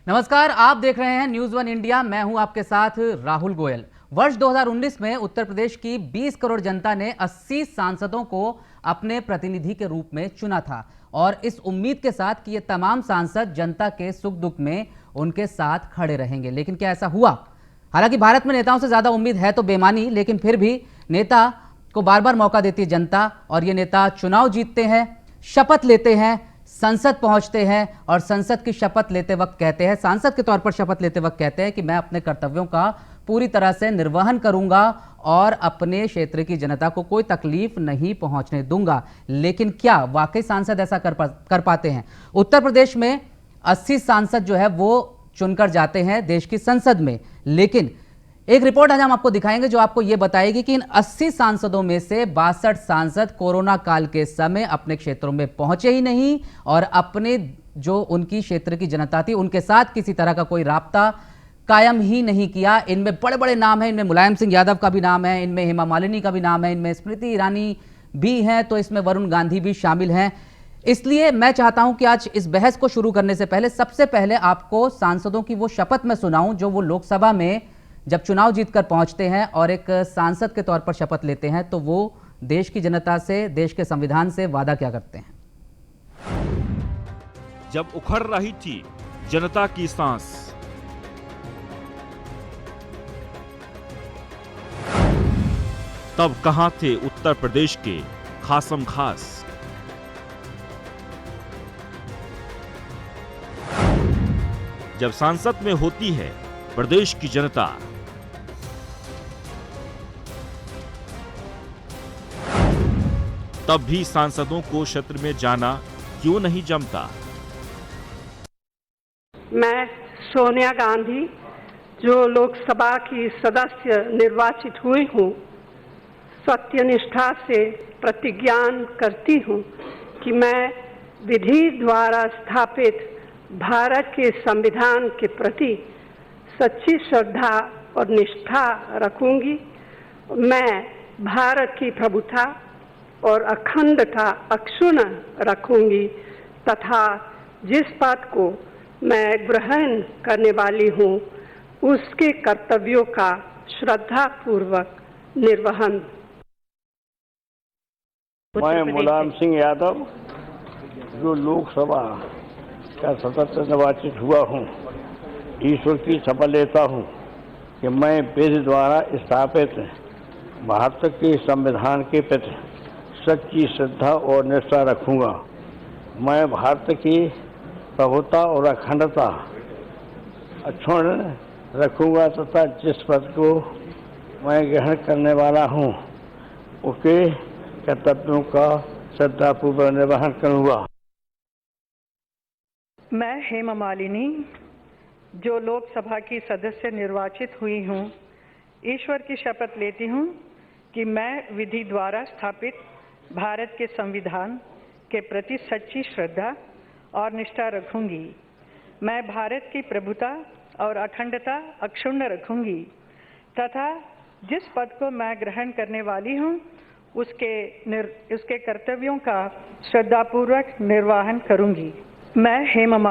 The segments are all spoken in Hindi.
नमस्कार, आप देख रहे हैं न्यूज़ वन इंडिया। मैं हूं आपके साथ राहुल गोयल। वर्ष 2019 में उत्तर प्रदेश की 20 करोड़ जनता ने 80 सांसदों को अपने प्रतिनिधि के रूप में चुना था और इस उम्मीद के साथ कि ये तमाम सांसद जनता के सुख दुख में उनके साथ खड़े रहेंगे। लेकिन क्या ऐसा हुआ? हालांकि भारत में नेताओं से ज्यादा उम्मीद है तो बेमानी, लेकिन फिर भी नेता को बार बार मौका देती है जनता और ये नेता चुनाव जीतते हैं, शपथ लेते हैं, संसद पहुंचते हैं और संसद की शपथ लेते वक्त कहते हैं, सांसद के तौर पर शपथ लेते वक्त कहते हैं कि मैं अपने कर्तव्यों का पूरी तरह से निर्वहन करूंगा और अपने क्षेत्र की जनता को कोई तकलीफ नहीं पहुंचने दूंगा। लेकिन क्या वाकई सांसद ऐसा कर पाते हैं? उत्तर प्रदेश में 80 सांसद जो है वो चुनकर जाते हैं देश की संसद में, लेकिन एक रिपोर्ट आज हम आपको दिखाएंगे जो आपको यह बताएगी कि इन 80 सांसदों में से 62 सांसद कोरोना काल के समय अपने क्षेत्रों में पहुंचे ही नहीं और अपने जो उनकी क्षेत्र की जनता थी उनके साथ किसी तरह का कोई राब्ता कायम ही नहीं किया। इनमें बड़े बड़े नाम हैं, इनमें मुलायम सिंह यादव का भी नाम है, इनमें हेमा मालिनी का भी नाम है, इनमें स्मृति ईरानी भी हैं, तो इसमें वरुण गांधी भी शामिल हैं। इसलिए मैं चाहता हूं कि आज इस बहस को शुरू करने से पहले सबसे पहले आपको सांसदों की वो शपथ में सुनाऊं जो वो लोकसभा में जब चुनाव जीतकर पहुंचते हैं और एक सांसद के तौर पर शपथ लेते हैं तो वो देश की जनता से, देश के संविधान से वादा क्या करते हैं। जब उखड़ रही थी जनता की सांस, तब कहां थे उत्तर प्रदेश के खासम खास। जब सांसद में होती है प्रदेश की जनता, तब भी सांसदों को क्षेत्र में जाना क्यों नहीं जमता। मैं सोनिया गांधी जो लोकसभा की सदस्य निर्वाचित हुई हूँ, सत्यनिष्ठा से प्रतिज्ञा करती हूँ कि मैं विधि द्वारा स्थापित भारत के संविधान के प्रति सच्ची श्रद्धा और निष्ठा रखूंगी। मैं भारत की प्रभुता और अखंडता अक्षुण्ण रखूंगी तथा जिस पद को मैं ग्रहण करने वाली हूँ उसके कर्तव्यों का श्रद्धापूर्वक निर्वहन। मैं मुलायम सिंह यादव जो लोकसभा का सदस्य निर्वाचित हुआ हूँ, ईश्वर की शपथ लेता हूँ कि मैं विधि द्वारा स्थापित भारत के संविधान के प्रति सच्ची श्रद्धा और निष्ठा रखूंगा। मैं भारत की प्रभुता और अखंडता अक्षुण्ण रखूंगा तथा जिस पद को मैं ग्रहण करने वाला हूं उसके कर्तव्यों का श्रद्धापूर्वक निर्वहन करूंगा। मैं हेमा मालिनी जो लोकसभा की सदस्य निर्वाचित हुई हूँ, ईश्वर की शपथ लेती हूँ कि मैं विधि द्वारा स्थापित भारत के संविधान के प्रति सच्ची श्रद्धा और निष्ठा रखूंगी। मैं भारत की प्रभुता और अखंडता अक्षुण्ण रखूंगी तथा जिस पद को मैं ग्रहण करने वाली हूँ उसके कर्तव्यों का श्रद्धापूर्वक निर्वहन करूंगी। मैं हेमा।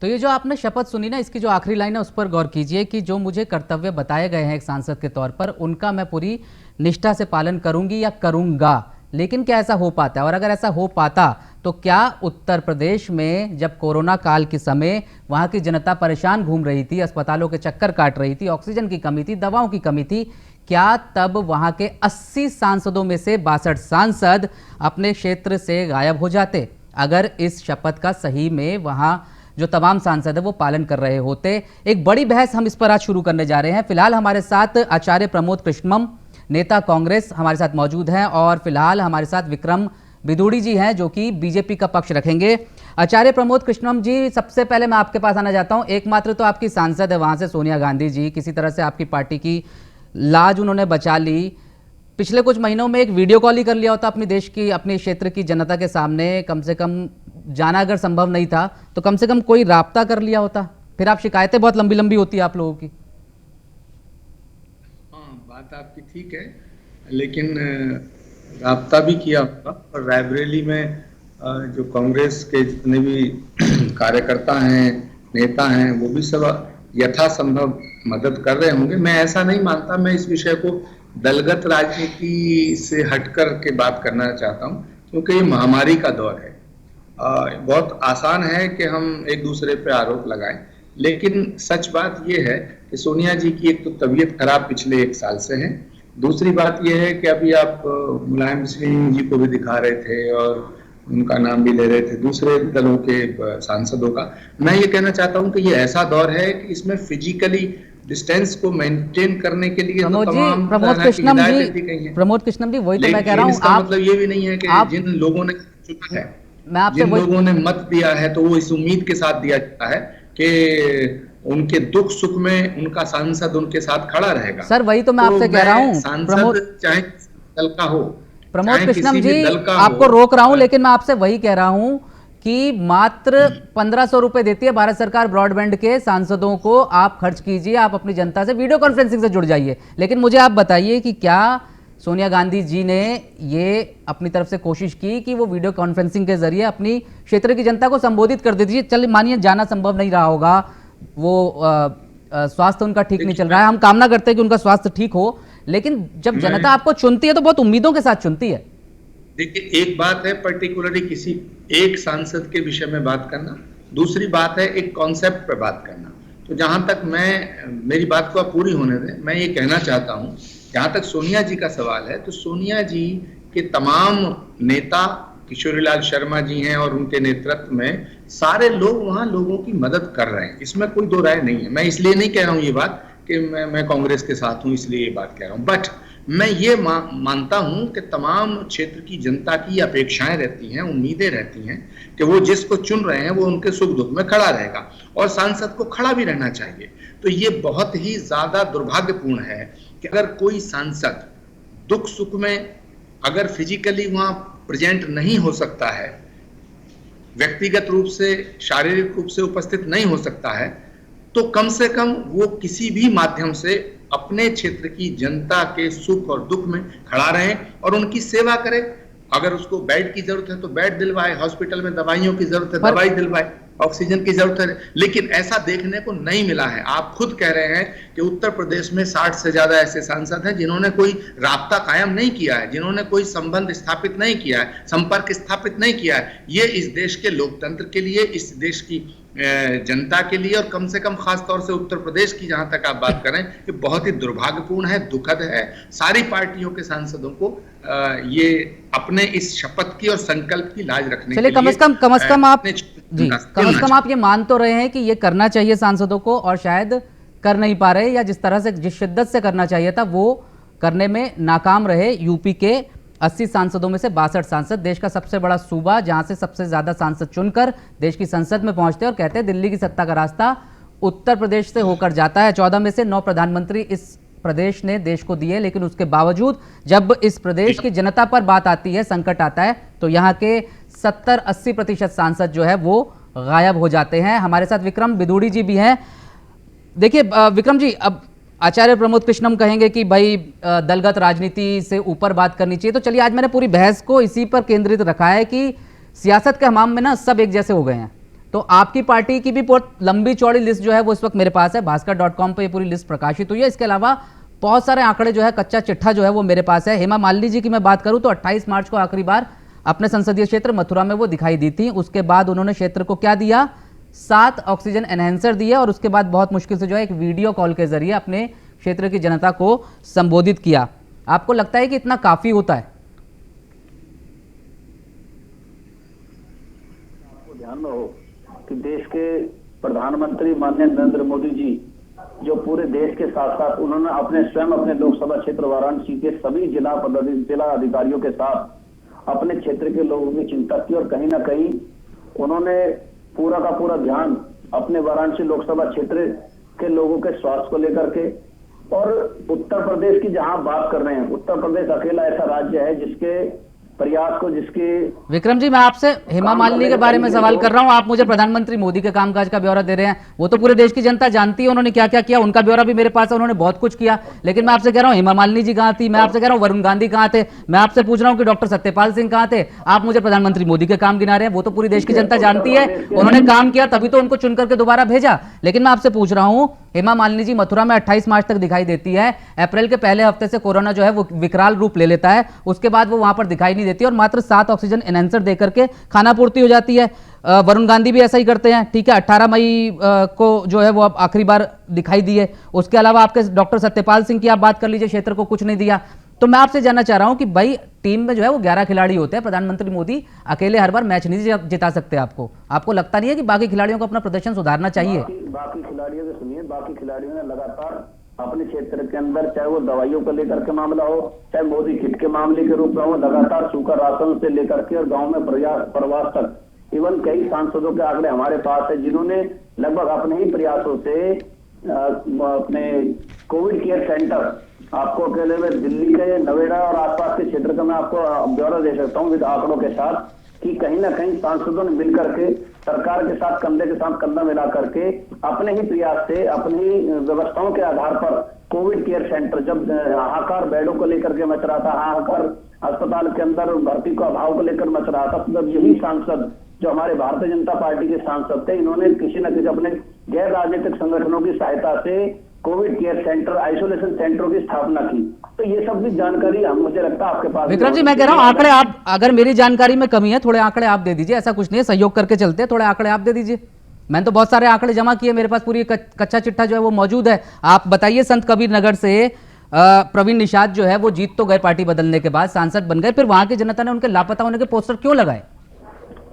तो ये जो आपने शपथ सुनी ना, इसकी जो आखिरी लाइन है उस पर गौर कीजिए कि जो मुझे कर्तव्य बताए गए हैं एक सांसद के तौर पर उनका मैं पूरी निष्ठा से पालन करूंगी या करूंगा। लेकिन क्या ऐसा हो पाता है? और अगर ऐसा हो पाता तो क्या उत्तर प्रदेश में जब कोरोना काल के समय वहां की जनता परेशान घूम रही थी, अस्पतालों के चक्कर काट रही थी, ऑक्सीजन की कमी थी, दवाओं की कमी थी, क्या तब वहां के 80 सांसदों में से 62 सांसद अपने क्षेत्र से गायब हो जाते अगर इस शपथ का सही में वहां जो तमाम सांसद है वो पालन कर रहे होते? एक बड़ी बहस हम इस पर आज शुरू करने जा रहे हैं। फिलहाल हमारे साथ आचार्य प्रमोद कृष्णम, नेता कांग्रेस, हमारे साथ मौजूद हैं और फिलहाल हमारे साथ विक्रम बिदुड़ी जी हैं जो कि बीजेपी का पक्ष रखेंगे। आचार्य प्रमोद कृष्णम जी, सबसे पहले मैं आपके पास आना चाहता हूं। एकमात्र तो आपकी सांसद है वहां से सोनिया गांधी जी, किसी तरह से आपकी पार्टी की लाज उन्होंने बचा ली। पिछले कुछ महीनों में एक वीडियो कॉल ही कर लिया होता अपने देश की, अपने क्षेत्र की जनता के सामने, कम से कम जाना अगर संभव नहीं था तो कम से कम कोई राब्ता कर लिया होता। फिर आप शिकायतें बहुत लंबी लंबी होती है आप लोगों की। हाँ, बात आपकी ठीक है, लेकिन राब्ता भी किया होगा और रायबरेली में जो कांग्रेस के जितने भी कार्यकर्ता हैं, नेता हैं, वो भी सब यथासंभव मदद कर रहे होंगे। मैं ऐसा नहीं मानता। मैं इस विषय को दलगत राजनीति से हटकर के बात करना चाहता हूं, क्योंकि ये महामारी का दौर है। बहुत आसान है कि हम एक दूसरे पे आरोप लगाएं, लेकिन सच बात यह है कि सोनिया जी की एक तो तबीयत खराब पिछले 1 साल से है। दूसरी बात यह है कि अभी आप मुलायम सिंह जी को भी दिखा रहे थे और उनका नाम भी ले रहे थे, दूसरे दलों के सांसदों का। मैं ये कहना चाहता हूं कि ये ऐसा दौर है कि इसमें फिजिकली डिस्टेंस को मेंटेन करने के लिए प्रमोद कृष्णम जी वही तो मैं कह रहा हूं। इसका मतलब ये भी नहीं है कि जिन लोगों ने चुना है, जिन लोगों ने मत दिया है, तो वो इस उम्मीद के साथ दिया जाता है कि उनके दुख सुख में उनका सांसद उनके साथ खड़ा रहेगा। सर वही तो मैं आपसे कह रहा हूं, सांसद चाहे दल का हो, प्रमोद कृष्णम जी आपको रोक रहा हूं, लेकिन मैं आपसे वही कह रहा हूं कि मात्र 1500 रुपए देती है भारत सरकार ब्रॉडबैंड के सांसदों को। आप खर्च कीजिए, आप अपनी जनता से वीडियो कॉन्फ्रेंसिंग से जुड़ जाइए। लेकिन मुझे आप बताइए कि क्या सोनिया गांधी जी ने ये अपनी तरफ से कोशिश की कि वो वीडियो कॉन्फ्रेंसिंग के जरिए अपनी क्षेत्र की जनता को संबोधित कर देती है? चलिए मानिए जाना संभव नहीं रहा होगा, वो स्वास्थ्य उनका ठीक नहीं चल रहा है, हम कामना करते हैं कि उनका स्वास्थ्य ठीक हो, लेकिन जब जनता आपको चुनती है तो बहुत उम्मीदों के साथ चुनती है। देखिए, एक बात है पर्टिकुलरली किसी एक सांसद के विषय में बात करना, दूसरी बात है एक कॉन्सेप्ट पे बात करना। तो जहां तक मेरी बात को आप पूरी होने दें, मैं ये कहना चाहता हूं, जहां तक सोनिया जी का सवाल है, तो सोनिया जी के तमाम नेता, किशोरीलाल शर्मा जी हैं और उनके नेतृत्व में सारे लोग वहां लोगों की मदद कर रहे हैं, इसमें कोई दो राय नहीं है। मैं इसलिए नहीं कह रहा हूं ये बात कि मैं कांग्रेस के साथ हूं इसलिए ये बात कह रहा हूं, बट मैं ये मानता हूं कि तमाम क्षेत्र की जनता की अपेक्षाएं रहती हैं, उम्मीदें रहती हैं कि वो जिसको चुन रहे हैं वो उनके सुख दुख में खड़ा रहेगा और सांसद को खड़ा भी रहना चाहिए। तो ये बहुत ही ज्यादा दुर्भाग्यपूर्ण है कि अगर कोई सांसद दुख सुख में अगर फिजिकली वहां प्रेजेंट नहीं हो सकता है, व्यक्तिगत रूप से, शारीरिक रूप से उपस्थित नहीं हो सकता है, तो कम से कम वो किसी भी माध्यम से अपने क्षेत्र की जनता के सुख और दुख में खड़ा रहे और उनकी सेवा करे। अगर उसको बेड की जरूरत है तो बेड दिलवाए, हॉस्पिटल में दवाइयों की जरूरत है दवाई दिलवाए, ऑक्सीजन की जरूरत है। लेकिन ऐसा देखने को नहीं मिला है। आप खुद कह रहे हैं कि उत्तर प्रदेश में 60 से ज्यादा ऐसे सांसद हैं जिन्होंने कोई राब्ता कायम नहीं किया है, जिन्होंने कोई संबंध स्थापित नहीं किया है, संपर्क स्थापित नहीं किया है। ये इस देश के लोकतंत्र के लिए, इस देश की जनता के लिए और कम से कम खास तौर से उत्तर प्रदेश की जहां तक आप बात करें, ये बहुत ही दुर्भाग्यपूर्ण है, दुखद है। सारी पार्टियों के सांसदों को ये अपने इस शपथ की और संकल्प की लाज रखने के लिए कम से कम आप ये मान तो रहे हैं कि ये करना चाहिए सांसदों को, और शायद कर नहीं पा रहे, या जिस तरह से जिस शिद्दत से करना चाहिए था वो करने में नाकाम रहे। यूपी के 80 सांसदों में से 62 सांसद, देश का सबसे बड़ा सूबा जहां से सबसे ज्यादा सांसद चुनकर देश की संसद में पहुंचते हैं, और कहते हैं दिल्ली की सत्ता का रास्ता उत्तर प्रदेश से होकर जाता है। 14 में से 9 प्रधानमंत्री इस प्रदेश ने देश को दिए, लेकिन उसके बावजूद जब इस प्रदेश की जनता पर बात आती है, संकट आता है, तो यहाँ के 70-80% सांसद जो है वो गायब हो जाते हैं। हमारे साथ विक्रम बिदुड़ी जी भी हैं। देखिए विक्रम जी, अब आचार्य प्रमोद कृष्णम कहेंगे कि भाई दलगत राजनीति से ऊपर बात करनी चाहिए, तो चलिए आज मैंने पूरी बहस को इसी पर केंद्रित रखा है कि सियासत के हमाम में ना सब एक जैसे हो गए हैं। तो आपकी पार्टी की भी बहुत लंबी चौड़ी लिस्ट जो है वो इस वक्त मेरे पास है, भास्कर.com पे ये पूरी लिस्ट प्रकाशित हुई है। इसके अलावा बहुत सारे आंकड़े जो है, कच्चा चिट्ठा जो है वो मेरे पास है। हेमा मालिनी जी की मैं बात करूं तो 28 मार्च को आखिरी बार अपने संसदीय क्षेत्र मथुरा में वो दिखाई दी थी। उसके बाद उन्होंने क्षेत्र को क्या दिया, 7 ऑक्सीजन एनहेंसर दिए, और उसके बाद बहुत मुश्किल से जो है एक वीडियो कॉल के जरिए अपने क्षेत्र की जनता को संबोधित किया। आपको लगता है कि इतना काफी होता है? आपको ध्यान में हो कि देश के प्रधानमंत्री माननीय नरेंद्र मोदी जी जो पूरे देश के साथ साथ उन्होंने अपने लोकसभा क्षेत्र वाराणसी के सभी जिला अधिकारियों के साथ अपने क्षेत्र के लोगों की चिंता की, और कहीं ना कहीं उन्होंने पूरा का पूरा ध्यान अपने वाराणसी लोकसभा क्षेत्र के लोगों के स्वास्थ्य को लेकर के। और उत्तर प्रदेश की जहां बात कर रहे हैं, उत्तर प्रदेश अकेला ऐसा राज्य है जिसके प्रयास को जिसके विक्रम जी, मैं आपसे हेमा मालिनी के बारे में सवाल कर रहा हूं। आप मुझे प्रधानमंत्री मोदी के कामकाज का ब्यौरा दे रहे हैं। वो तो पूरे देश की जनता जानती है उन्होंने क्या क्या किया, उनका ब्यौरा भी मेरे पास है, उन्होंने बहुत कुछ किया। लेकिन मैं आपसे कह रहा हूं हेमा मालिनी जी कहां थी, मैं आपसे कह रहा हूं वरुण गांधी कहां थे, मैं आपसे पूछ रहा हूं कि डॉक्टर सत्यपाल सिंह कहां थे। आप मुझे प्रधानमंत्री मोदी के काम गिना रहे हैं। वो तो पूरी देश की जनता जानती है, उन्होंने काम किया तभी तो उनको चुन करके दोबारा भेजा। लेकिन मैं आपसे पूछ रहा हूं, हेमा मालिनी जी मथुरा में 28 मार्च तक दिखाई देती है, अप्रैल के पहले हफ्ते से कोरोना जो है वो विकराल रूप ले लेता है, उसके बाद वो वहां पर दिखाई नहीं देती और मात्र 7 ऑक्सीजन एनहेंसर देकर के खाना पूर्ति हो जाती है। वरुण गांधी भी ऐसा ही करते हैं, ठीक है। 18 मई को जो है वो अब आखिरी बार दिखाई दी है। उसके अलावा आपके डॉक्टर सत्यपाल सिंह की आप बात कर लीजिए, क्षेत्र को कुछ नहीं दिया। तो मैं आपसे जानना चाह रहा हूं कि भाई टीम में जो है वो 11 खिलाड़ी होते हैं, प्रधानमंत्री मोदी अकेले हर बार मैच नहीं जिता सकते। आपको लगता नहीं है कि बाकी खिलाड़ियों को अपना प्रदर्शन सुधारना चाहिए? बाकी खिलाड़ियों को सुनिए, बाकी खिलाड़ियों ने लगातार अपने क्षेत्र के अंदर, चाहे वो दवाइयों को लेकर के मामला हो, चाहे मोदी किट के मामले के रूप में हो, लगातार सूखा राशन से लेकर के और गांव में प्रवास तक इवन कई सांसदों के आंकड़े हमारे पास है जिन्होंने लगभग अपने ही प्रयासों से अपने कोविड केयर सेंटर, आपको अकेले में दिल्ली के नोएडा और आसपास के क्षेत्र का मैं आपको ब्यौरा दे सकता हूँ विद आंकड़ों के साथ, कि कहीं ना कहीं सांसदों ने मिलकर के सरकार के साथ कंधे के साथ कंधा मिला करके अपने ही प्रयास से, अपनी ही व्यवस्थाओं के आधार पर कोविड केयर सेंटर, जब हाहाकार बेडों को लेकर के मच रहा था, हाहाकार अस्पताल के अंदर भर्ती को अभाव को लेकर मच रहा था, तब यही सांसद जो हमारे भारतीय जनता पार्टी के सांसद थे, इन्होंने किसी न किसी अपने गैर राजनीतिक संगठनों की सहायता से कोविड केयर सेंटर, आइसोलेशन सेंटरों की स्थापना की। तो ये सब भी जानकारी मुझे लगता है आपके पास। विक्रम जी, मैं कह रहा हूं आंकड़े आप, अगर मेरी जानकारी में कमी है, थोड़े आंकड़े आप दे दीजिए। ऐसा कुछ नहीं है, सहयोग करके चलते हैं, थोड़े आंकड़े आप दे दीजिए। मैंने तो बहुत सारे आंकड़े जमा किए, मेरे पास पूरी कच्चा चिट्ठा जो है वो मौजूद है। आप बताइए, संत कबीर नगर से प्रवीण निषाद जो है वो जीत तो गए पार्टी बदलने के बाद, सांसद बन गए, फिर वहां की जनता ने उनके लापता होने के पोस्टर क्यों लगाए?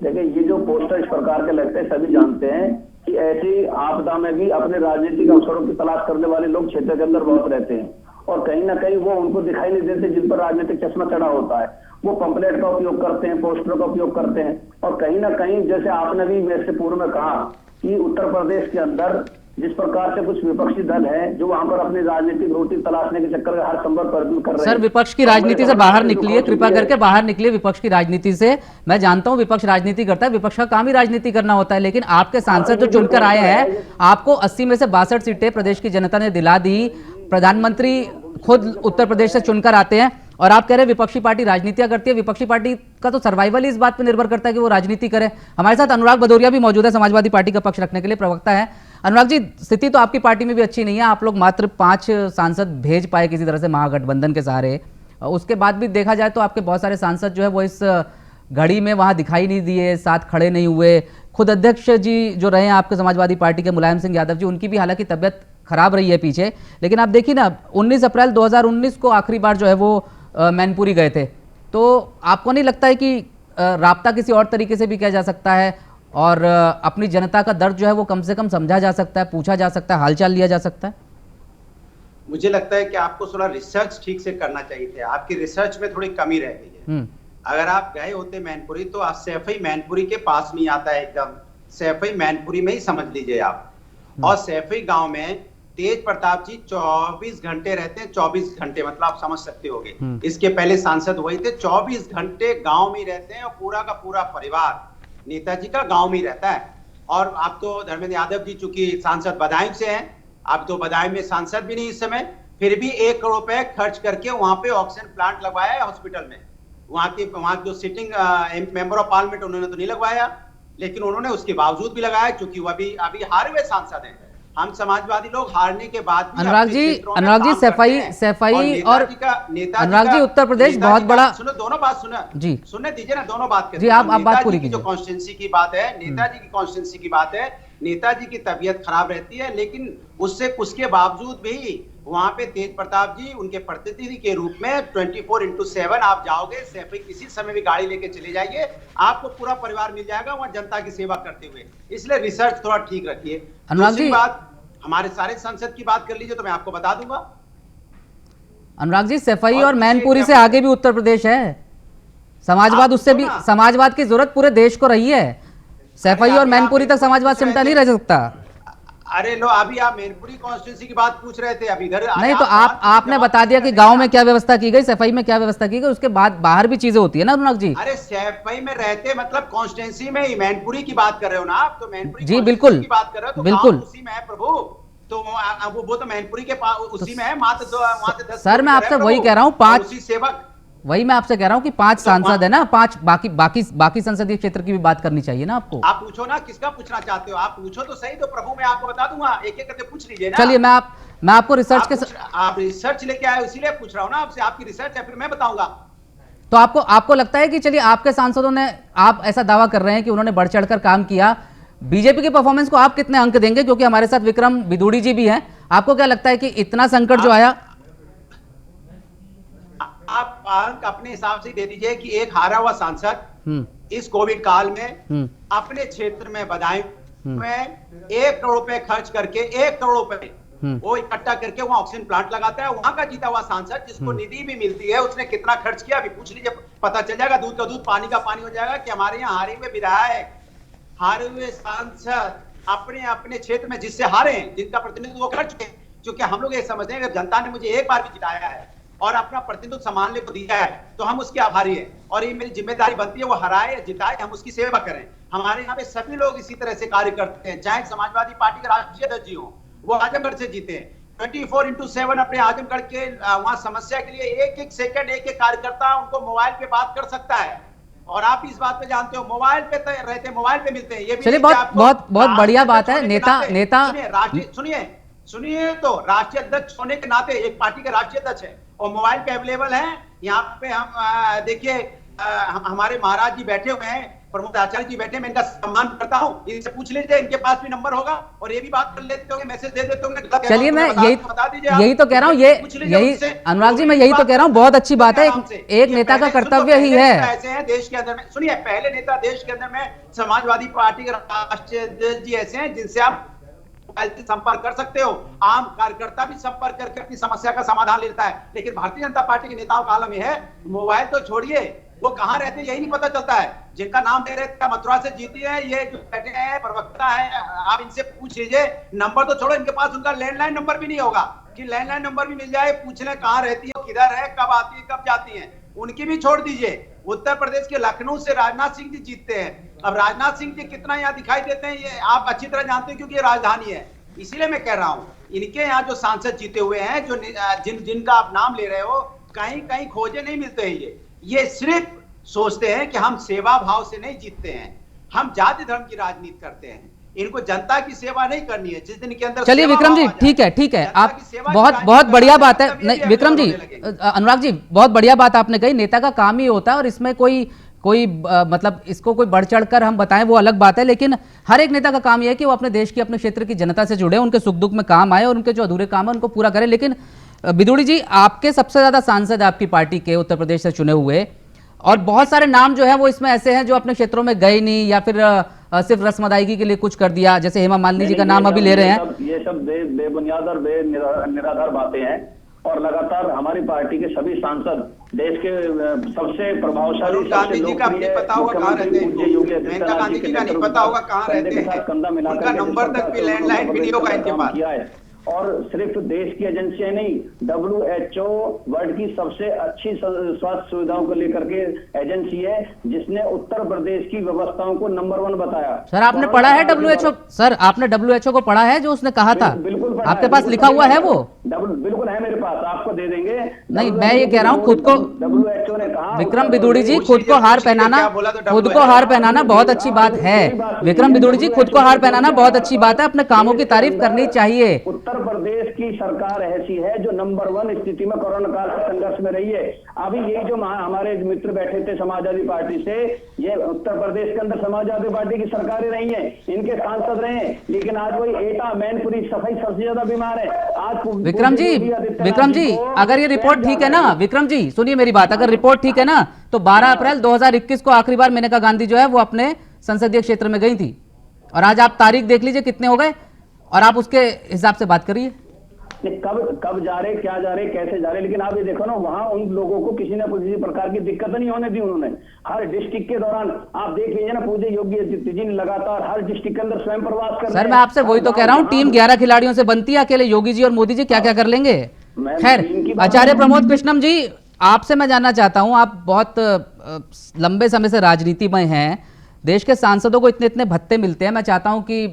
देखिए, ये जो पोस्टर इस प्रकार के लगते हैं, सभी जानते हैं कि ऐसी आपदा में भी अपने राजनीतिक अवसरों की तलाश करने वाले लोग क्षेत्र के अंदर बहुत रहते हैं और कहीं ना कहीं वो उनको दिखाई नहीं देते जिन पर राजनीतिक चश्मा चढ़ा होता है। वो पंपलेट का उपयोग करते हैं, पोस्टर का उपयोग करते हैं और कहीं ना कहीं, जैसे आपने भी मेरे से पूर्व में कहा कि उत्तर प्रदेश के अंदर जिस प्रकार से कुछ विपक्षी दल है जो वहां पर अपनी राजनीतिक रोटी तलाशने के चक्कर में हर संभव प्रयत्न कर रहे हैं। सर, विपक्ष की राजनीति से बाहर निकलिए, कृपया करके बाहर निकलिए विपक्ष की राजनीति से। मैं जानता हूं विपक्ष राजनीति करता है, विपक्ष का काम ही राजनीति करना होता है, लेकिन आपके सांसद जो चुनकर आए हैं, आपको 80 में से 62 सीटें प्रदेश की जनता ने दिला दी। प्रधानमंत्री खुद उत्तर प्रदेश से चुनकर आते हैं और आप कह रहे हैं विपक्षी पार्टी राजनीतियां करती है। विपक्षी पार्टी का तो सर्वाइवल ही इस बात पर निर्भर करता है कि वो राजनीति करे। हमारे साथ अनुराग भदौरिया भी मौजूद है, समाजवादी पार्टी का पक्ष रखने के लिए प्रवक्ता है। अनुराग जी, स्थिति तो आपकी पार्टी में भी अच्छी नहीं है, आप लोग मात्र 5 सांसद भेज पाए किसी तरह से महागठबंधन के सहारे। उसके बाद भी देखा जाए तो आपके बहुत सारे सांसद जो है वो इस घड़ी में वहां दिखाई नहीं दिए, साथ खड़े नहीं हुए। खुद अध्यक्ष जी जो रहे हैं आपके समाजवादी पार्टी के, मुलायम सिंह यादव जी, उनकी भी हालांकि तबियत खराब रही है पीछे। लेकिन आप देखिए ना, 19 अप्रैल 2019 को आखिरी बार जो है वो मैनपुरी गए थे। तो आपको नहीं लगता है कि राब्ता किसी और तरीके से भी किया जा सकता है और अपनी जनता का दर्द जो है वो कम से कम समझा जा सकता है, पूछा जा सकता है, हालचाल लिया जा सकता है? मुझे लगता है कि आपको थोड़ा रिसर्च ठीक से करना चाहिए थे, आपकी रिसर्च में थोड़ी कमी रह गई है। अगर आप गए होते मैनपुरी तो आप सैफई मैनपुरी के पास नहीं आता है, एकदम सैफई मैनपुरी में ही समझ लीजिए आप। और सैफई गांव में तेज प्रताप जी 24 घंटे रहते हैं, 24 घंटे मतलब आप समझ सकते होंगे। इसके पहले सांसद वही थे, 24 घंटे गांव में रहते हैं और पूरा का पूरा परिवार नेताजी का गांव में रहता है। और आप तो धर्मेंद्र यादव जी चूंकि सांसद बदायूं से हैं, आप तो बदायूं में सांसद भी नहीं इस समय, फिर भी 1 करोड़ रुपए खर्च करके वहां पे ऑक्सीजन प्लांट लगवाया है हॉस्पिटल में। वहां जो सिटिंग मेंबर ऑफ पार्लियामेंट उन्होंने तो नहीं लगवाया, लेकिन उन्होंने उसके बावजूद भी लगाया, क्योंकि वो अभी हारे हुए सांसद हैं। हम समाजवादी लोग हारने के बाद भी अनुराग जी सफाई और अनुराग जी, उत्तर प्रदेश बहुत बड़ा, सुनो दोनों बात सुनो जी, सुनने दीजिए ना, दोनों बात जी, आप बात पूरी कीजिए। जो कॉन्स्टिट्यूंसी की बात है, नेताजी की कॉन्स्टिट्यूंसी की बात है, नेताजी की तबीयत खराब रहती है, लेकिन उसके बावजूद भी वहां पे तेज प्रताप जी उनके प्रतिनिधि के रूप में 24/7 आप जाओगे सैफई, किसी समय भी गाड़ी लेके चले जाइए, आपको पूरा परिवार मिल जाएगा वहां जनता की सेवा करते हुए। इसलिए रिसर्च थोड़ा ठीक रखिए। दूसरी बात, हमारे सारे संसद की बात कर लीजिए तो मैं आपको बता दूंगा। अनुराग जी, सैफई और मैनपुरी से आगे भी उत्तर प्रदेश है। समाजवाद उससे भी, समाजवाद की जरूरत पूरे देश को रही है। सैफई और मैनपुरी तक समाजवाद सिमटा नहीं रह सकता। अरे लो, अभी आप मैनपुरी कॉन्स्टिट्यूंसी की बात पूछ रहे थे, अभी इधर नहीं तो आपने बता दिया कि गांव में क्या व्यवस्था की गई, सफाई में क्या व्यवस्था की गई, उसके बाद बाहर भी चीजें होती है ना रौनक जी। अरे सफाई में रहते मतलब कॉन्स्टिट्यूंसी में ही मैनपुरी की बात कर रहे हो ना आप, तो मैनपुरी जी बिल्कुल की बात कर रहे हो, तो बिल्कुल उसी में है प्रभु, तो वो तो मैनपुरी के पास उसी में है, मात्र 10 सर मैं आपसे वही कह रहा हूँ, 5 उसी सेवक, वही मैं आपसे कह रहा हूँ कि 5 सांसद है ना, 5 बाकी संसदीय क्षेत्र की भी बात करनी चाहिए ना आपको। आप पूछो ना, किसका पूछना चाहते हो आप, पूछो तो सही, तो प्रभु मैं आपको बता दूंगा, एक एक करके पूछ लीजिए ना। चलिए मैं आपको रिसर्च के आप रिसर्च लेके आए इसीलिए पूछ रहा हूँ ना आपसे, आपकी रिसर्च है फिर मैं बताऊंगा। तो आपको लगता है कि चलिए आपके सांसदों ने, आप ऐसा दावा कर रहे हैं कि उन्होंने बढ़ चढ़कर काम किया, बीजेपी के परफॉर्मेंस को आप कितने अंक देंगे, क्योंकि हमारे साथ विक्रम बिदूड़ी जी भी हैं, आपको क्या लगता है कि इतना संकट जो आया? आप अंक अपने हिसाब से दे दीजिए कि एक हारा हुआ सांसद इस कोविड काल में अपने क्षेत्र में बदायूं में 1 करोड़ रुपए खर्च करके 1 करोड़ रुपए वो इकट्ठा करके वहां ऑक्सीजन प्लांट लगाता है, वहां का जीता हुआ सांसद जिसको निधि भी मिलती है, उसने कितना खर्च किया अभी पूछ लीजिए, पता चल जाएगा, दूध का दूध पानी का पानी हो जाएगा कि हमारे यहाँ हारे हुए विधायक, हारे हुए सांसद अपने अपने क्षेत्र में जिससे हारे हैं, जिनका प्रतिनिधित्व वो कर चुके हैं, क्योंकि हम लोग ये समझते हैं कि जनता ने मुझे एक बार भी जिताया है और अपना प्रतिनिधित्व संभालने को दिया है तो हम उसके आभारी हैं, और ये मेरी जिम्मेदारी बनती है वो हराए या जिताए हम उसकी सेवा करें। हमारे यहाँ पे सभी लोग इसी तरह से कार्य करते हैं, चाहे समाजवादी पार्टी के राष्ट्रीय अध्यक्ष जी हो, वो आजमगढ़ से जीते हैं, 24/7 अपने आजमगढ़ के वहां समस्या के लिए एक एक सेकंड एक एक कार्यकर्ता उनको मोबाइल पे बात कर सकता है, और आप इस बात पे जानते हो मोबाइल पे रहते, मोबाइल पे मिलते हैं। ये भी चलिए बहुत बढ़िया बात है। नेता सुनिए तो राष्ट्रीय अध्यक्ष होने के नाते एक पार्टी के राष्ट्रीय अध्यक्ष है और मोबाइल पे अवेलेबल है। यहाँ पे हम देखिए हमारे महाराज जी बैठे हुए हैं, प्रमुख आचार्य जी बैठे, मैं इनका सम्मान करता हूँ, इनसे पूछ लीजिए, इनके पास भी नंबर होगा और ये भी बात कर लेते होंगे, मैसेज दे देते होंगे। चलिए मैं यही तो कह रहा हूँ, यही अनुराग जी मैं यही तो कह रहा हूँ, बहुत अच्छी बात है, एक नेता का कर्तव्य ही है। ऐसे हैं देश के अंदर में, सुनिए पहले नेता देश के अंदर में समाजवादी पार्टी के राष्ट्रीय अध्यक्ष जी ऐसे हैं जिनसे आप संपर्क कर सकते हो, आम कार्यकर्ता भी संपर्क करके अपनी समस्या का समाधान लेता है, लेकिन भारतीय जनता पार्टी के नेताओं का आलम यह है, मोबाइल तो छोड़िए वो कहां रहते हैं यही नहीं पता चलता है। जिनका नाम दे रहे थे मथुरा से जीती है, ये जो बैठे हैं प्रवक्ता है, आप इनसे पूछ लीजिए, नंबर तो छोड़ो, इनके पास उनका लैंडलाइन नंबर भी नहीं होगा कि लैंडलाइन नंबर भी मिल जाए, पूछ लें कहां रहती है, किधर है, कब आती है, कब जाती है, उनकी भी छोड़ दीजिए। उत्तर प्रदेश के लखनऊ से राजनाथ सिंह जी जीतते हैं, अब राजनाथ सिंह जी कितना यहाँ दिखाई देते हैं ये आप अच्छी तरह जानते हैं क्योंकि ये राजधानी है, इसीलिए मैं कह रहा हूं इनके यहाँ जो सांसद जीते हुए हैं, जो जिनका आप नाम ले रहे हो, कहीं कहीं खोजे नहीं मिलते हैं। ये सिर्फ सोचते हैं कि हम सेवा भाव से नहीं जीतते हैं, हम जाति धर्म की राजनीति करते हैं, इनको जनता की सेवा नहीं करनी है। जिस दिन के अंदर चलिए विक्रम जी ठीक है आप बहुत बढ़िया बात है, नहीं विक्रम जी, अनुराग जी बहुत बढ़िया बात आपने कही, नेता का काम ही होता है और इसमें कोई मतलब इसको कोई बढ़ चढ़कर हम बताएं वो अलग बात है, लेकिन हर एक नेता का काम यह है कि वो अपने देश की, अपने क्षेत्र की जनता से जुड़े, उनके सुख दुख में काम आए और उनके जो अधूरे काम है उनको पूरा करें। लेकिन बिदूड़ी जी, आपके सबसे ज्यादा सांसद आपकी पार्टी के उत्तर प्रदेश से चुने हुए, और बहुत सारे नाम जो है वो इसमें ऐसे हैं जो अपने क्षेत्रों में गए नहीं या फिर सिर्फ रस्म अदायगी के लिए कुछ कर दिया, जैसे हेमा मालिनी जी का नाम अभी ले रहे हैं। ये सब बेबुनियाद और निराधार बातें हैं, और लगातार हमारी पार्टी के सभी सांसद देश के सबसे प्रभावशाली, गांधी जी का नहीं पता होगा कहाँ रहते हैं, मेनका गांधी जी का नहीं पता होगा कहाँ रहते हैं, उनका नंबर तक भी लैंडलाइन भी नहीं होगा इनके पास। और सिर्फ देश की एजेंसियां नहीं, WHO वर्ल्ड की सबसे अच्छी स्वास्थ्य सुविधाओं को लेकर के एजेंसी है, जिसने उत्तर प्रदेश की व्यवस्थाओं को नंबर 1 बताया। सर आपने पढ़ा है WHO? सर आपने WHO को पढ़ा है जो उसने कहा था? बिल्कुल आपके पास लिखा हुआ है वो? बिल्कुल है मेरे पास, आपको दे देंगे। नहीं मैं ये कह रहा हूँ, खुद को WHO ने कहा, विक्रम बिदूड़ी जी, खुद को हार पहनाना बहुत अच्छी बात है। विक्रम बिदूड़ी जी, खुद को हार पहनाना बहुत अच्छी बात है, अपने कामों की तारीफ करनी चाहिए। उत्तर प्रदेश की सरकार ऐसी है जो नंबर 1 स्थिति में कोरोना काल से संघर्ष में रही है। अभी ये जो हमारे मित्र बैठे थे समाजवादी पार्टी से, ये उत्तर प्रदेश के अंदर समाजवादी पार्टी की सरकारें रही हैं, इनके सांसद रहे हैं, लेकिन आज वही एटा मैनपुरी सफाई सबसे ज्यादा बीमार है। आज विक्रम जी अगर ये रिपोर्ट ठीक है ना, विक्रम जी सुनिए मेरी बात, अगर रिपोर्ट ठीक है ना तो 12 अप्रैल 2021 को आखिरी बार मेनका गांधी जो है वो अपने संसदीय क्षेत्र में गई थी, और आज आप तारीख देख लीजिए कितने हो गए और आप उसके हिसाब से बात करिए। कि कब जा रहे, क्या जा रहे, कैसे जा रहे। लेकिन आप ये देखो ना, वहां उन लोगों को किसी न किसी प्रकार की दिक्कत नहीं होने दी उन्होंने। हर डिस्ट्रिक्ट के दौरान आप देख लीजिए ना, पूज्य योगी आदित्यनाथ जी ने लगातार हर डिस्ट्रिक्ट के अंदर स्वयं प्रवास कर। सर मैं आपसे वही तो कह रहा हूँ, टीम 11 खिलाड़ियों से बनती है, अकेले योगी जी और मोदी जी क्या क्या कर लेंगे। खैर, आचार्य प्रमोद कृष्णम जी, आपसे मैं जानना चाहता हूं, आप बहुत लंबे समय से राजनीति में हैं, देश के सांसदों को इतने इतने भत्ते मिलते हैं। मैं चाहता हूं कि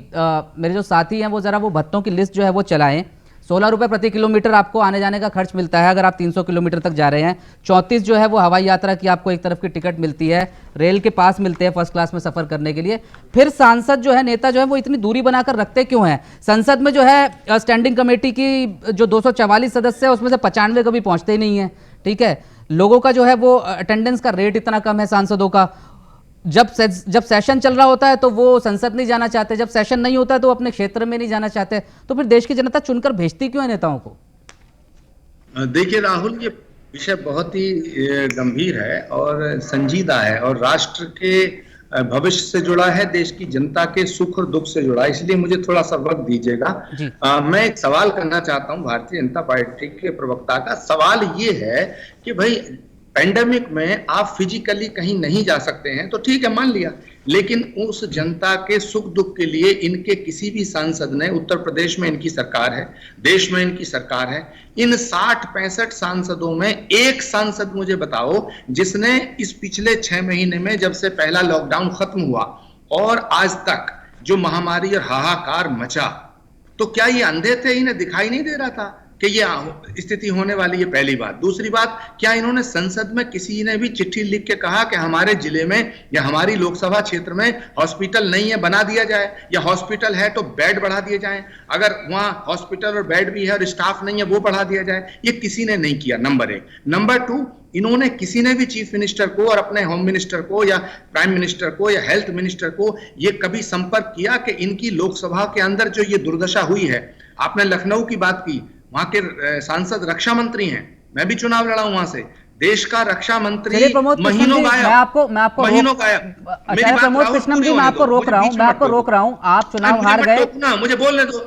मेरे जो साथी हैं वो जरा वो भत्तों की लिस्ट जो है वो चलाएं। 16 रुपए प्रति किलोमीटर आपको आने जाने का खर्च मिलता है अगर आप 300 किलोमीटर तक जा रहे हैं। 34 जो है वो हवाई यात्रा की आपको एक तरफ की टिकट मिलती है, रेल के पास मिलते हैं फर्स्ट क्लास में सफर करने के लिए। फिर सांसद जो है, नेता जो है वो इतनी दूरी बनाकर रखते क्यों हैं? संसद में जो है स्टैंडिंग कमेटी की जो 244 सदस्य है उसमें से 95 कभी पहुंचते ही नहीं है। ठीक है, लोगों का जो है वो अटेंडेंस का रेट इतना कम है सांसदों का। जब सेशन चल रहा होता है तो वो संसद नहीं जाना चाहते, जब सेशन नहीं होता है तो अपने क्षेत्र में नहीं जाना चाहते। तो फिर देश की जनता चुनकर भेजती क्यों है नेताओं को? देखिए राहुल, ये विषय बहुत ही गंभीर है और संजीदा है और राष्ट्र के भविष्य से जुड़ा है, देश की जनता के सुख और दुख से जुड़ा है। इसलिए मुझे थोड़ा सा वक्त दीजिएगा। मैं एक सवाल करना चाहता हूं भारतीय जनता पार्टी के प्रवक्ता का। सवाल ये है कि भाई पेंडेमिक में आप फिजिकली कहीं नहीं जा सकते हैं तो ठीक है, मान लिया, लेकिन उस जनता के सुख दुख के लिए इनके किसी भी सांसद ने, उत्तर प्रदेश में इनकी सरकार है, देश में इनकी सरकार है, इन 60-65 सांसदों में एक सांसद मुझे बताओ जिसने इस पिछले 6 महीने में, जब से पहला लॉकडाउन खत्म हुआ और आज तक जो महामारी और हाहाकार मचा, तो क्या ये अंधे थे, इन्हें दिखाई नहीं दे रहा था कि ये स्थिति होने वाली है? पहली बात। दूसरी बात, क्या इन्होंने संसद में किसी ने भी चिट्ठी लिख के कहा कि हमारे जिले में या हमारी लोकसभा क्षेत्र में हॉस्पिटल नहीं है, बना दिया जाए, या हॉस्पिटल है तो बेड बढ़ा दिए जाए, अगर वहां हॉस्पिटल और बेड भी है और स्टाफ नहीं है वो बढ़ा दिया जाए? ये किसी ने नहीं किया, नंबर 1। नंबर 2, इन्होंने किसी ने भी चीफ मिनिस्टर को और अपने होम मिनिस्टर को या प्राइम मिनिस्टर को या हेल्थ मिनिस्टर को ये कभी संपर्क किया कि इनकी लोकसभा के अंदर जो ये दुर्दशा हुई है? आपने लखनऊ की बात की, वहां के सांसद रक्षा मंत्री हैं, मैं भी चुनाव लड़ा हूं वहां से। देश का रक्षा मंत्री महीनों गायब, महीनों गायब। आचार्य प्रमोद कृष्णम जी, मैं आपको रोक रहा हूं, आप चुनाव हार गए। मुझे बोलने दो,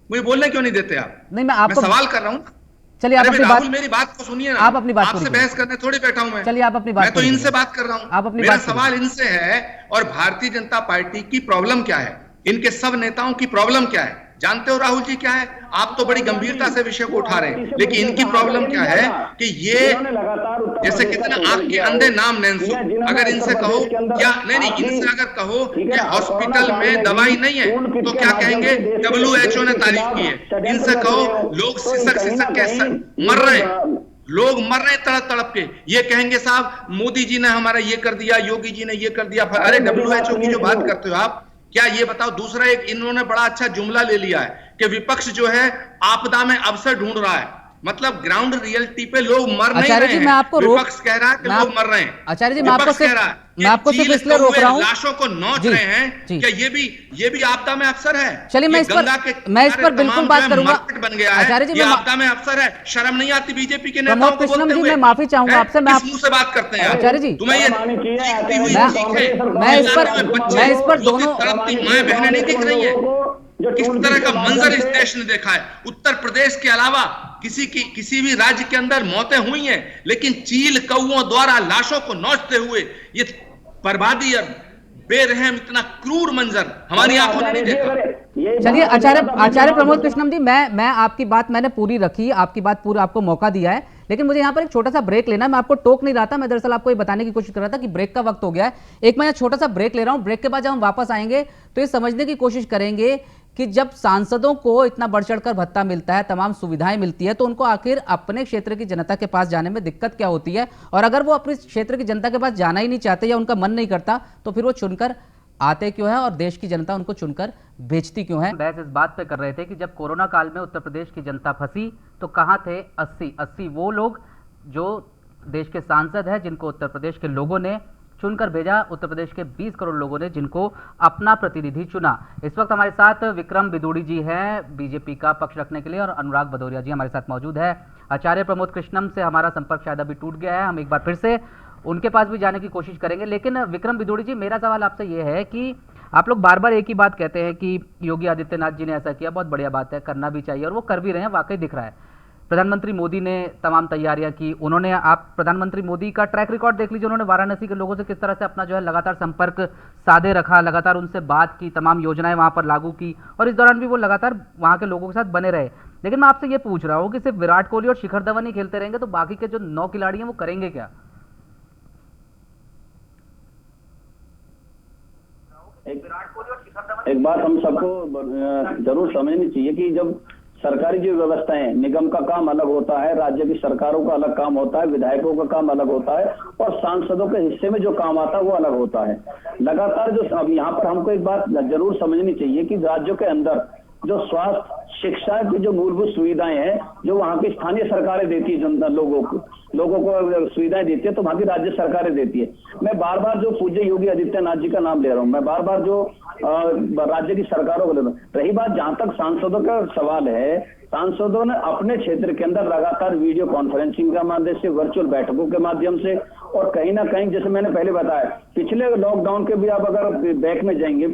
मुझे बोलने क्यों नहीं देते आप? नहीं, मैं आपको सवाल कर रहा हूं। चलिए आप अपनी बात, मेरी बात को सुनिए ना, आप अपनी बात, आपसे बहस करने थोड़ी बैठा हूं मैं। चलिए आप अपनी बात, मैं तो इनसे बात कर रहा हूं, आप अपनी मेरा बात सवाल इनसे है। और भारतीय जनता पार्टी की प्रॉब्लम क्या है, इनके सब नेताओं की प्रॉब्लम क्या है? जानते हो राहुल जी क्या है? आप तो बड़ी गंभीरता से विषय को उठा रहे हैं, लेकिन इनकी प्रॉब्लम क्या है कि ये जैसे कितने आंख के अंधे नाम नैन्सू, अगर इनसे कहो क्या, नहीं, इनसे अगर कहो कि हॉस्पिटल में दवाई नहीं है तो क्या कहेंगे? WHO ने तारीफ की है। इनसे कहो लोग सिसक के मर रहे हैं, लोग मर रहे हैं तड़प तड़प के, ये कहेंगे साहब मोदी जी ने हमारा ये कर दिया, योगी जी ने ये कर दिया। अरे WHO की जो बात करते हो आप, क्या ये बताओ? दूसरा एक इन्होंने बड़ा अच्छा जुमला ले लिया है कि विपक्ष जो है आपदा में अवसर ढूंढ रहा है। मतलब ग्राउंड रियलिटी पे लोग मर नहीं रहे हैं, विपक्ष कह रहा है कि लोग मर रहे हैं। आचार्य जी, मैं आपको सिर्फ इसलिए रोक रहा हूं, लाशों को नोच रहे हैं, क्या ये भी आपदा में अवसर है? चलिए मैं इस पर बिल्कुल बात करूंगा। बन गया है, आचार्य जी, ये आपदा में अवसर है। शर्म नहीं आती बीजेपी के नेताओं को बोलते हुए? कृष्णम जी, मैं माफी चाहूंगा आपसे, मैं मुंह से बात करते हैं आचार्य जी, तुम्हें ये मैं इस पर दोनों माएं बहनें नहीं दिख रही है? किस तरह का मंजर इस देश ने देखा है? उत्तर प्रदेश के अलावा किसी भी राज्य के अंदर मौतें हुई हैं, लेकिन चील कौओं द्वारा लाशों को नोचते हुए ये बर्बादी और बेरहम, इतना क्रूर मंजर हमारी आंखों ने नहीं देखा। चलिए आचार्य प्रमोद कृष्णम जी, मैं आपकी बात मैंने पूरी रखी, आपकी बात पूरा आपको मौका दिया है, लेकिन मुझे यहाँ पर एक छोटा सा ब्रेक लेना है। मैं आपको टोक नहीं रहा था, मैं दरअसल आपको ये बताने की कोशिश कर रहा था कि ब्रेक का वक्त हो गया है। एक मैं छोटा सा ब्रेक ले रहा हूँ। ब्रेक के बाद जब हम वापस आएंगे तो ये समझने की कोशिश करेंगे कि जब सांसदों को इतना बढ़ चढ़कर भत्ता मिलता है, तमाम सुविधाएं मिलती है, तो उनको आखिर अपने क्षेत्र की जनता के पास जाने में दिक्कत क्या होती है, और अगर वो अपने क्षेत्र की जनता के पास जाना ही नहीं चाहते या उनका मन नहीं करता तो फिर वो चुनकर आते क्यों है और देश की जनता उनको चुनकर बेचती क्यों है। बहस इस बात पे कर रहे थे कि जब कोरोना काल में उत्तर प्रदेश की जनता फंसी तो कहां थे 80 वो लोग जो देश के सांसद हैं, जिनको उत्तर प्रदेश के लोगों ने चुनकर भेजा, उत्तर प्रदेश के 20 करोड़ लोगों ने जिनको अपना प्रतिनिधि चुना। इस वक्त हमारे साथ विक्रम बिदूड़ी जी हैं बीजेपी का पक्ष रखने के लिए, और अनुराग भदौरिया जी हमारे साथ मौजूद है। आचार्य प्रमोद कृष्णम से हमारा संपर्क शायद अभी टूट गया है, हम एक बार फिर से उनके पास भी जाने की कोशिश करेंगे। लेकिन विक्रम बिदूड़ी जी, मेरा सवाल आपसे यह है कि आप लोग बार बार एक ही बात कहते हैं कि योगी आदित्यनाथ जी ने ऐसा किया, बहुत बढ़िया बात है, करना भी चाहिए और वो कर भी रहे हैं, वाकई दिख रहा है। प्रधानमंत्री मोदी ने तमाम तैयारियां की, उन्होंने, आप प्रधानमंत्री मोदी का ट्रैक रिकॉर्ड देख लीजिए, उन्होंने वाराणसी के लोगों से किस तरह से अपना जो है लगातार संपर्क साधे रखा, लगातार उनसे बात की, तमाम योजनाएं वहां पर लागू की और इस दौरान भी वो लगातार वहां के लोगों के साथ बने रहे। लेकिन मैं आपसे ये पूछ रहा हूँ कि सिर्फ विराट कोहली और शिखर धवन ही खेलते रहेंगे तो बाकी के जो 9 खिलाड़ी हैं वो करेंगे क्या? एक बात हम सबको जरूर समझनी चाहिए कि जब सरकारी जो व्यवस्थाएं, निगम का काम अलग होता है, राज्य की सरकारों का अलग काम होता है, विधायकों का काम अलग होता है और सांसदों के हिस्से में जो काम आता है वो अलग होता है। लगातार जो अब यहाँ पर हमको एक बात जरूर समझनी चाहिए कि राज्यों के अंदर जो स्वास्थ्य, शिक्षा की जो मूलभूत सुविधाएं हैं, जो वहाँ की स्थानीय सरकारें देती है, जनता लोगों को सुविधाएं देती है, तो वहाँ की राज्य सरकारें देती है। मैं बार बार जो पूज्य योगी आदित्यनाथ जी का नाम ले रहा हूँ, मैं बार बार जो राज्य की सरकारों को ले रहा हूँ। रही बात जहां तक सांसदों का सवाल है, सांसदों ने अपने क्षेत्र के अंदर लगातार वीडियो कॉन्फ्रेंसिंग के माध्यम से, वर्चुअल बैठकों के माध्यम से और कहीं ना कहीं, जैसे मैंने पहले बताया, पिछले लॉकडाउन के भी आप अगर बैक में जाएंगे,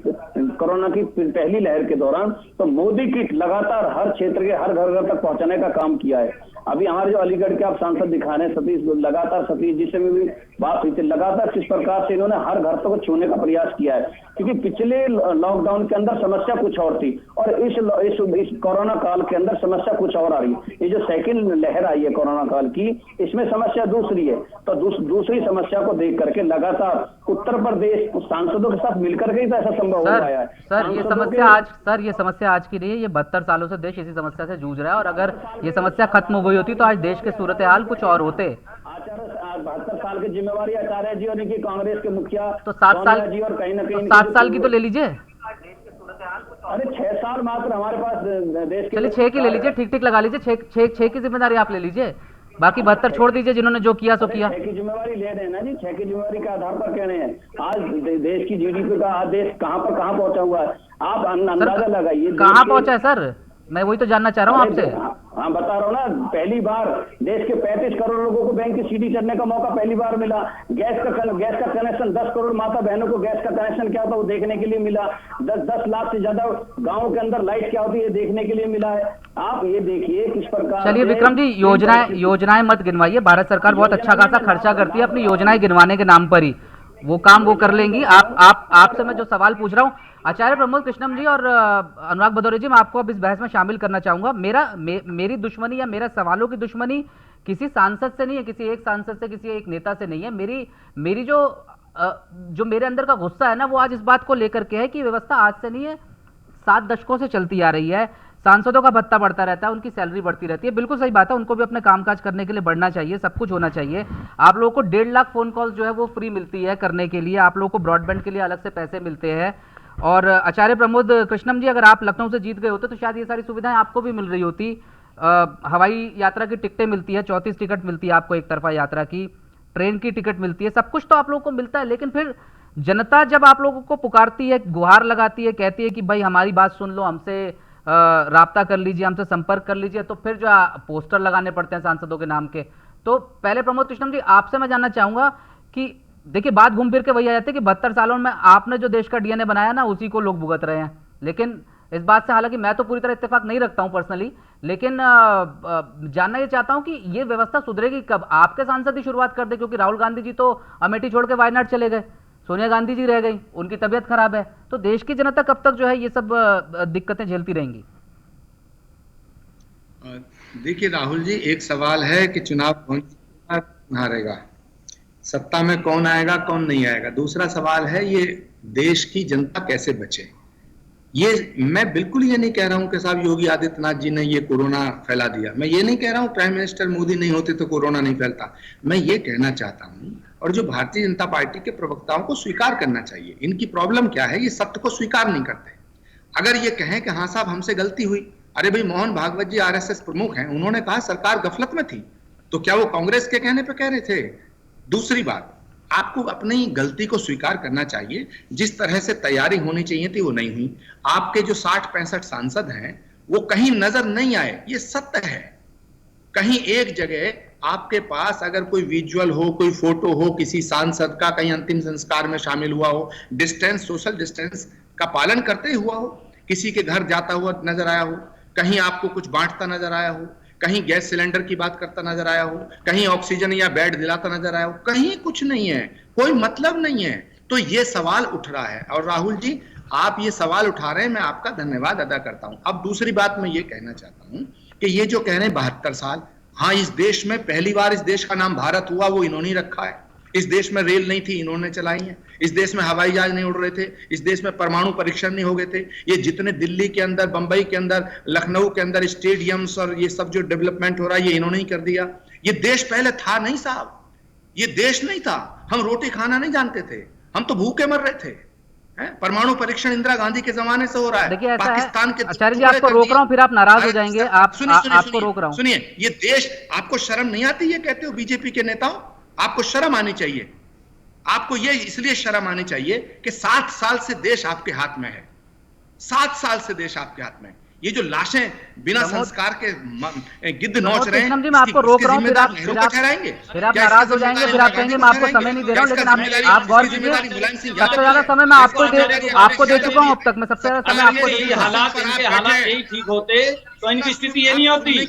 कोरोना की पहली लहर के दौरान, तो मोदी किट लगातार हर क्षेत्र के हर घर घर तक पहुंचाने का काम किया है। अभी हमारे जो अलीगढ़ के आप सांसद दिखा रहे हैं सतीश, लगातार सतीश जी से भी बात हुई थी, लगातार किस प्रकार से इन्होंने हर घर तक छूने का प्रयास किया है, क्योंकि पिछले लॉकडाउन के अंदर समस्या कुछ और थी और इस कोरोना काल के अंदर समस्या कुछ और आ रही है। ये जो सेकंड लहर आई है कोरोना काल की, इसमें समस्या दूसरी है। तो दूसरी समस्या को देख करके लगातार उत्तर प्रदेश सांसदों के साथ मिलकर के ऐसा संभव हो पाया है। सर ये समस्या आज की नहीं है, ये 72 सालों से देश इसी समस्या से जूझ रहा है और अगर ये समस्या खत्म हो गई होती तो आज देश के सूरत हाल कुछ और होते। 72 साल की जिम्मेवारी आचार्य जी और इनकी कांग्रेस के मुखिया तो 7 साल जी और कहीं ना कहीं 7 साल की तो ले लीजिए। अरे 6 साल मात्र हमारे पास देश के, चलिए 6 की ले लीजिए, ठीक ठीक लगा लीजिए, 6 की जिम्मेदारी आप ले लीजिए, बाकी 72 छोड़ दीजिए, जिन्होंने जो किया सो किया। 6 की जिम्मेवारी ले रहे हैं ना जी, 6 की जिम्मेवारी के आधार पर कह रहे हैं। आज देश की जीडीपी का आज देश कहाँ पहुंचा हुआ है, आप अंदाजा लगाइए कहाँ पहुंचा है सर, मैं वही तो जानना चाह रहा हूँ आपसे। हाँ बता रहा हूँ ना, पहली बार देश के 35 करोड़ लोगों को बैंक की सीढ़ी चढ़ने का मौका पहली बार मिला। गैस का कनेक्शन 10 करोड़ माता बहनों को गैस का कनेक्शन क्या होता है वो देखने के लिए मिला। 10 लाख से ज्यादा गाँव के अंदर लाइट क्या होती है देखने के लिए मिला है। आप ये देखिए किस प्रकार। चलिए विक्रम जी, योजनाएं मत गिनवाइए, भारत सरकार बहुत अच्छा खासा खर्चा करती है अपनी योजनाएं गिनवाने के नाम पर ही, वो काम वो कर लेंगी। आपसे मैं जो सवाल पूछ रहा हूँ, आचार्य प्रमोद कृष्णम जी और अनुराग भदौरे जी, मैं आपको अब इस बहस में शामिल करना चाहूंगा। मेरी दुश्मनी या मेरा सवालों की दुश्मनी किसी सांसद से नहीं है, किसी एक सांसद से, किसी एक नेता से नहीं है। मेरी जो मेरे अंदर का गुस्सा है ना, वो आज इस बात को लेकर के है कि व्यवस्था आज से नहीं है, 7 दशकों से चलती आ रही है। सांसदों का भत्ता बढ़ता रहता है, उनकी सैलरी बढ़ती रहती है, बिल्कुल सही बात है, उनको भी अपने कामकाज करने के लिए बढ़ना चाहिए, सब कुछ होना चाहिए। आप लोगों को 1.5 लाख फोन कॉल जो है वो फ्री मिलती है करने के लिए, आप लोगों को ब्रॉडबैंड के लिए अलग से पैसे मिलते हैं। और आचार्य प्रमोद कृष्णम जी, अगर आप लखनऊ से जीत गए होते तो शायद ये सारी सुविधाएं आपको भी मिल रही होती। हवाई यात्रा की टिकटें मिलती है, 34 टिकट मिलती है आपको एक तरफा यात्रा की, ट्रेन की टिकट मिलती है, सब कुछ तो आप लोगों को मिलता है। लेकिन फिर जनता जब आप लोगों को पुकारती है, गुहार लगाती है, कहती है कि भाई हमारी बात सुन लो, हमसे राब्ता कर लीजिए, हमसे संपर्क कर लीजिए, तो फिर जो पोस्टर लगाने पड़ते हैं सांसदों के नाम के। तो पहले प्रमोद कृष्णम जी, आपसे मैं जानना चाहूंगा कि देखिए बात घूम फिर के वही आ जाती है कि 72 सालों में आपने जो देश का डीएनए बनाया ना, उसी को लोग भुगत रहे हैं। लेकिन इस बात से हालांकि मैं तो पूरी तरह इत्तेफाक नहीं रखता हूं पर्सनली, लेकिन जानना ये चाहता हूं कि ये व्यवस्था सुधरेगी कब? आपके सांसद ही शुरुआत कर दे, क्योंकि राहुल गांधी जी तो अमेठी छोड़ के वायनाड चले गए, सोनिया गांधी जी रह गई, उनकी तबीयत खराब है, तो देश की जनता कब तक जो है ये सब दिक्कतें झेलती रहेंगी? देखिए राहुल जी, एक सवाल है कि चुनाव कौन हारेगा, सत्ता में कौन आएगा कौन नहीं आएगा। दूसरा सवाल है ये देश की जनता कैसे बचे। ये मैं बिल्कुल ये नहीं कह रहा हूं कि साहब योगी आदित्यनाथ जी ने ये कोरोना फैला दिया, मैं ये नहीं कह रहा हूं प्राइम मिनिस्टर मोदी नहीं होते तो कोरोना नहीं फैलता। मैं ये कहना चाहता हूं, और जो भारतीय जनता पार्टी के प्रवक्ताओं को स्वीकार करना चाहिए, इनकी प्रॉब्लम क्या है, ये सत्य को स्वीकार नहीं करते। अगर ये कहें कि हाँ साहब हमसे गलती हुई, अरे भाई मोहन भागवत जी आरएसएस प्रमुख हैं, उन्होंने कहा सरकार गफलत में थी, तो क्या वो कांग्रेस के कहने पे कह रहे थे? दूसरी बात, आपको अपनी गलती को स्वीकार करना चाहिए। जिस तरह से तैयारी होनी चाहिए थी वो नहीं हुई। आपके जो 60-65 सांसद हैं वो कहीं नजर नहीं आए, ये सत्य है। कहीं एक जगह आपके पास अगर कोई विजुअल हो, कोई फोटो हो किसी सांसद का कहीं अंतिम संस्कार में शामिल हुआ हो, डिस्टेंस, सोशल डिस्टेंस का पालन करते हुआ हो, किसी के घर जाता हुआ नजर आया हो, कहीं आपको कुछ बांटता नजर आया हो, कहीं गैस सिलेंडर की बात करता नजर आया हो, कहीं ऑक्सीजन या बेड दिलाता नजर आया हो, कहीं कुछ नहीं है, कोई मतलब नहीं है। तो ये सवाल उठ रहा है और राहुल जी आप ये सवाल उठा रहे हैं, मैं आपका धन्यवाद अदा करता हूं। अब दूसरी बात मैं ये कहना चाहता हूं कि ये जो कह रहे हैं 72 साल, हाँ इस देश में पहली बार इस देश का नाम भारत हुआ वो इन्होंने रखा है। इस देश में रेल नहीं थी, इन्होंने चलाई है। इस देश में हवाई जहाज नहीं उड़ रहे थे, इस देश में परमाणु परीक्षण नहीं हो गए थे। ये जितने दिल्ली के अंदर, बंबई के अंदर, लखनऊ के अंदर स्टेडियम्स और ये सब जो डेवलपमेंट हो रहा है ये इन्होंने ही कर दिया। ये देश पहले था नहीं साहब, ये देश नहीं था। हम रोटी खाना नहीं जानते थे, हम तो भूखे मर रहे थे। परमाणु परीक्षण इंदिरा गांधी के जमाने से हो रहा है। देखिए ऐसा पाकिस्तान है, के आचार्य जी आपको रोक रहा हूं, फिर आप नाराज हो जाएंगे। आपको रोक रहा हूं। सुनिए, ये देश, आपको शर्म नहीं आती ये कहते हो बीजेपी के नेताओं? आपको शर्म आनी चाहिए। आपको ये इसलिए शर्म आनी चाहिए कि 7 साल से देश आपके हाथ में है। 7 साल से देश आपके हाथ में है। ये जो लाशें बिना संस्कार के गिद्ध नोच रहे हैं, जी मैं आपको रोक रहा हूं, फिर आप नाराज हो जाएंगे, फिर आप कहेंगे मैं आपको समय नहीं दे रहा हूं। लेकिन आप गौर कीजिए, सबसे ज्यादा समय मैं आपको दे चुका हूं अब तक। मैं सबसे ज्यादा समय आपको दे चुका हूं। हालात यही ठीक होते तो इनकी स्थिति ये नहीं होती।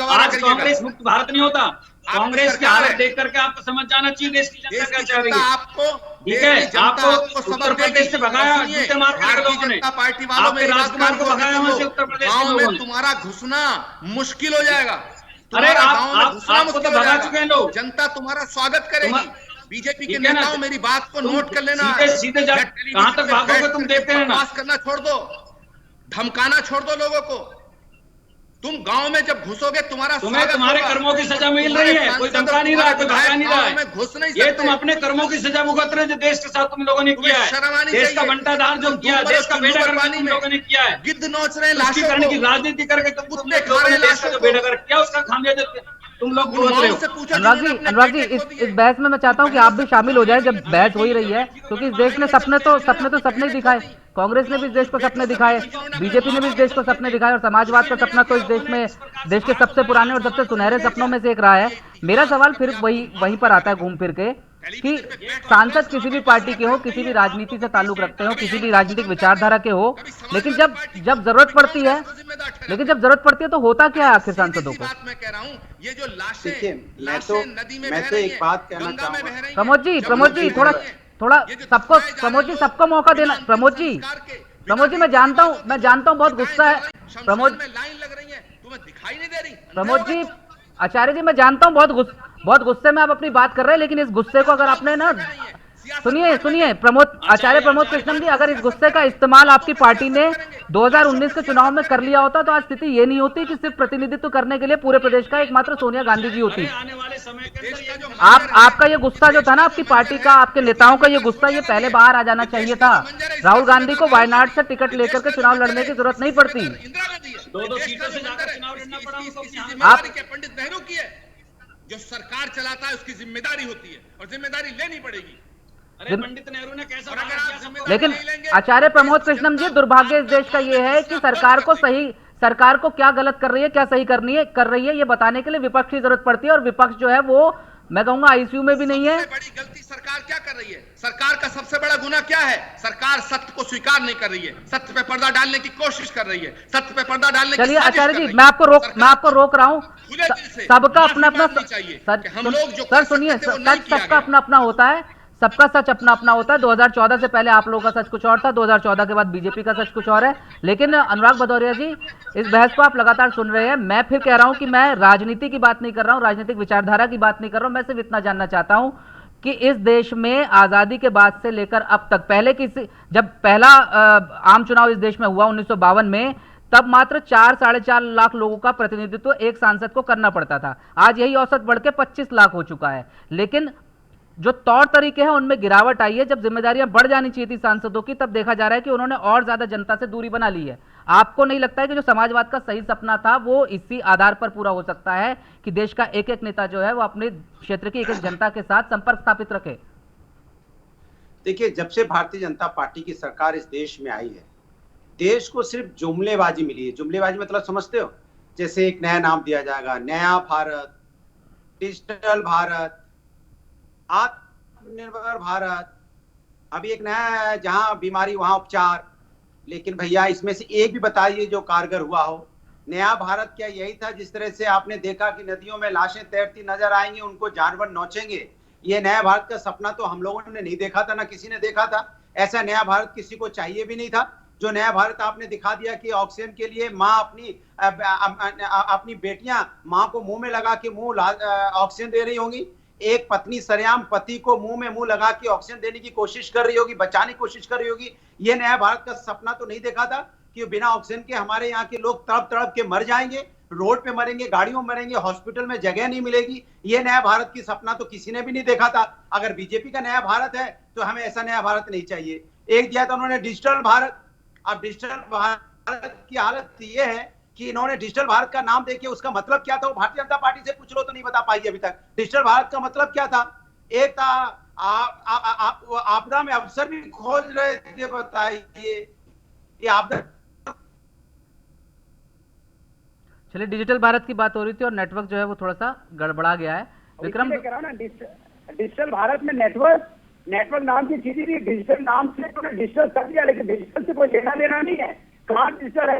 आज कांग्रेस मुक्त भारत नहीं होता। कांग्रेस की हालत देख करके आपको समझ जाना चाहिए देश की जनता क्या चाह रही है। आपको ठीक है, आपको उत्तर प्रदेश से भगाया जूते मार के लोगों ने, पार्टी वालों आपके राजकुमार को भगाया वहां से उत्तर प्रदेश के लोगों ने। तुम्हारा घुसना मुश्किल हो जाएगा। अरे आपको तो भगा चुके हैं लोग। जनता तुम्हारा स्वागत करेगी। बीजेपी के नेताओं मेरी बात को नोट कर लेना। सीधे कहां तक भागोगे तुम, देखते रहना। पास करना छोड़ दो, धमकाना छोड़ दो लोगों को। तुम गांव में जब घुसोगे तुम्हें तुम्हारे कर्मों की सजा मिल रही है। कोई धमका नहीं रहा, कोई भगा नहीं रहा है। घुस नहीं ये तुम अपने कर्मों की सजा भुगत रहे हो जो देश के साथ तुम लोगों ने किया है। देश का बंटाधार जो किया, देश का बेड़ा गर्क तुम लोगों ने किया है। गिद्ध नोच रहे लाशों करने की राजनीति करके तुम लोगों ने देश का जो बेड़ा गर्क किया उसका खामियाजा तुम लोग भुगत रहे हो। अनुराग जी इस बहस में मैं चाहता हूं कि आप भी शामिल हो जाएं जब बहस हो ही रही है, क्योंकि इस देश ने सपने ही दिखाए। कांग्रेस ने भी इस देश को सपने दिखाए, बीजेपी ने भी इस देश को सपने दिखाए, और समाजवाद का सपना तो इस देश में देश के सबसे पुराने और सबसे सुनहरे सपनों में से एक रहा है। मेरा सवाल फिर वहीं पर आता है घूम फिर के कि सांसद किसी भी पार्टी के हो, किसी भी राजनीति से ताल्लुक रखते हो, किसी भी राजनीतिक विचारधारा के हो, लेकिन जब जरूरत पड़ती है तो होता क्या है आखिर सांसदों को? देखिए मैं तो एक बात कहना चाहूंगा प्रमोद जी थोड़ा सबको मौका देना। प्रमोद जी मैं जानता हूं बहुत गुस्सा है प्रमोद जी। आचार्य जी मैं जानता हूं बहुत गुस्से में आप अपनी बात कर रहे हैं, लेकिन इस गुस्से को अगर आपने ना सुनिए आचार्य प्रमोद कृष्णम जी, अगर इस गुस्से का इस्तेमाल आपकी पार्टी ने 2019 के चुनाव में कर लिया होता तो आज स्थिति ये नहीं होती कि सिर्फ प्रतिनिधित्व करने के लिए पूरे प्रदेश का एकमात्र सोनिया गांधी जी होती। आपका ये गुस्सा जो था ना, आपकी पार्टी का, आपके नेताओं का ये गुस्सा, ये पहले बाहर आ जाना चाहिए था। राहुल गांधी को वायनाड से टिकट लेकर के चुनाव लड़ने की जरूरत नहीं पड़ती। 2 सीटों से जाकर चुनाव लड़ना आप पड़ा पंडित नेहरू की है, जो सरकार चलाता है उसकी जिम्मेदारी होती है और जिम्मेदारी लेनी पड़ेगी। अरे पंडित नेहरू ने कैसा, लेकिन आचार्य प्रमोद कृष्णम जी, दुर्भाग्य इस देश का ये है कि सरकार को क्या गलत कर रही है, क्या सही कर रही है, ये बताने के लिए विपक्ष की जरूरत पड़ती है। और विपक्ष जो है वो मैं कहूंगा आईसीयू में भी नहीं है। बड़ी गलती सरकार क्या कर रही है? सरकार का सबसे बड़ा गुनाह क्या है? सरकार सत्य को स्वीकार नहीं कर रही है, सत्य पे पर्दा डालने की कोशिश कर रही है, सत्य पे पर्दा डालने की। चलिए आचार्य जी मैं आपको रोक रहा हूँ। सबका अपना सर सुनिए, सच सबका अपना अपना होता है, सबका सच अपना अपना होता है। 2014 से पहले आप लोगों का सच कुछ और था, 2014 के बाद बीजेपी का सच कुछ और है। लेकिन अनुराग भदौरिया जी, इस बहस को आप लगातार सुन रहे हैं। मैं फिर कह रहा हूं कि मैं राजनीति की बात नहीं कर रहा हूं, राजनीतिक विचारधारा की बात नहीं कर रहा हूं। मैं सिर्फ इतना जानना चाहता हूं कि इस देश में आजादी के बाद से लेकर अब तक, जब पहला आम चुनाव इस देश में हुआ 1952 में, तब मात्र 4-4.5 लाख लोगों का प्रतिनिधित्व एक सांसद को करना पड़ता था। आज यही औसत बढ़ के 25 लाख हो चुका है। लेकिन जो तौर तरीके हैं उनमें गिरावट आई है। जब जिम्मेदारियां बढ़ जानी चाहिए थी सांसदों की, तब देखा जा रहा है कि उन्होंने और ज्यादा जनता से दूरी बना ली है। आपको नहीं लगता है कि जो समाजवाद का सही सपना था वो इसी आधार पर पूरा हो सकता है कि देश का एक एक नेता जो है वो अपने क्षेत्र की एक एक जनता के साथ संपर्क स्थापित रखे? देखिए, जब से भारतीय जनता पार्टी की सरकार इस देश में आई है, देश को सिर्फ जुमलेबाजी मिली है। जुमलेबाजी मतलब समझते हो? जैसे एक नया नाम दिया जाएगा, नया भारत, डिजिटल भारत, आत्मनिर्भर भारत, अभी एक नया है जहां बीमारी वहां उपचार। लेकिन भैया इसमें से एक भी बताइए जो कारगर हुआ हो। नया भारत क्या यही था जिस तरह से आपने देखा कि नदियों में लाशें तैरती नजर आएंगी, उनको जानवर नोचेंगे? ये नया भारत का सपना तो हम लोगों ने नहीं देखा था, ना किसी ने देखा था। ऐसा नया भारत किसी को चाहिए भी नहीं था। जो नया भारत आपने दिखा दिया कि ऑक्सीजन के लिए माँ अपनी बेटियां माँ को मुंह में लगा के ऑक्सीजन दे रही होंगी। एक पत्नी सरेआम पति को मुंह में मुंह लगा के ऑक्सीजन देने की कोशिश कर रही होगी, बचाने की कोशिश कर रही होगी। ये नया भारत का सपना तो नहीं देखा था कि बिना ऑक्सीजन के हमारे यहाँ के लोग तड़प तड़प के मर जाएंगे, रोड पे मरेंगे, गाड़ियों में मरेंगे, हॉस्पिटल में जगह नहीं मिलेगी। ये नया भारत की सपना तो किसी ने भी नहीं देखा था। अगर बीजेपी का नया भारत है तो हमें ऐसा नया भारत नहीं चाहिए। एक दिया था उन्होंने डिजिटल भारत। अब डिजिटल भारत की हालत ये है कि इन्होंने डिजिटल भारत का नाम देके उसका मतलब क्या था वो भारतीय जनता पार्टी से पूछ लो तो नहीं बता पाई अभी तक। डिजिटल भारत का मतलब क्या था? एक था आपदा में अवसर भी खोज रहे थे। बताइए ये आपदा। चलिए, डिजिटल भारत की बात हो रही थी और नेटवर्क जो है वो थोड़ा सा गड़बड़ा गया है। विक्रम, डिजिटल भारत में नेटवर्क नाम की चीज थी, डिजिटल नाम से तो डिजिटल कर दिया, लेकिन डिजिटल से कोई लेना देना नहीं है। कहाँ डिजिटल है?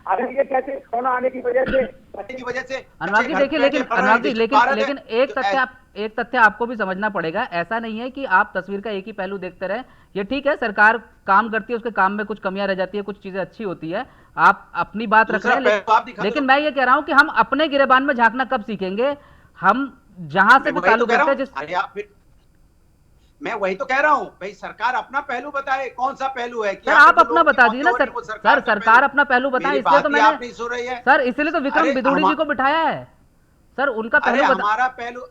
अगर ये कहते कोरोना आने की वजह से अनुराग जी देखिए, लेकिन एक तथ्य आपको भी समझना पड़ेगा। ऐसा नहीं है कि आप तस्वीर का एक ही पहलू देखते रहे। ये ठीक है, सरकार काम करती है, उसके काम में कुछ कमियां रह जाती है, कुछ चीजें अच्छी होती है, आप अपनी बात रख रहे हैं। लेकिन मैं ये कह रहा हूं कि हम अपने गिरेबान में झांकना कब सीखेंगे? हम जहां से भी ताल्लुक रखते हैं, मैं वही तो कह रहा हूँ भाई, सरकार अपना पहलू बताए। कौन सा पहलू है? सर आप अपना बता दीजिए ना सर। सरकार अपना पहलू बताए, इसलिए तो मैंने सर इसलिए तो विक्रम बिदुड़ी जी को बिठाया है सर। उनका पहलू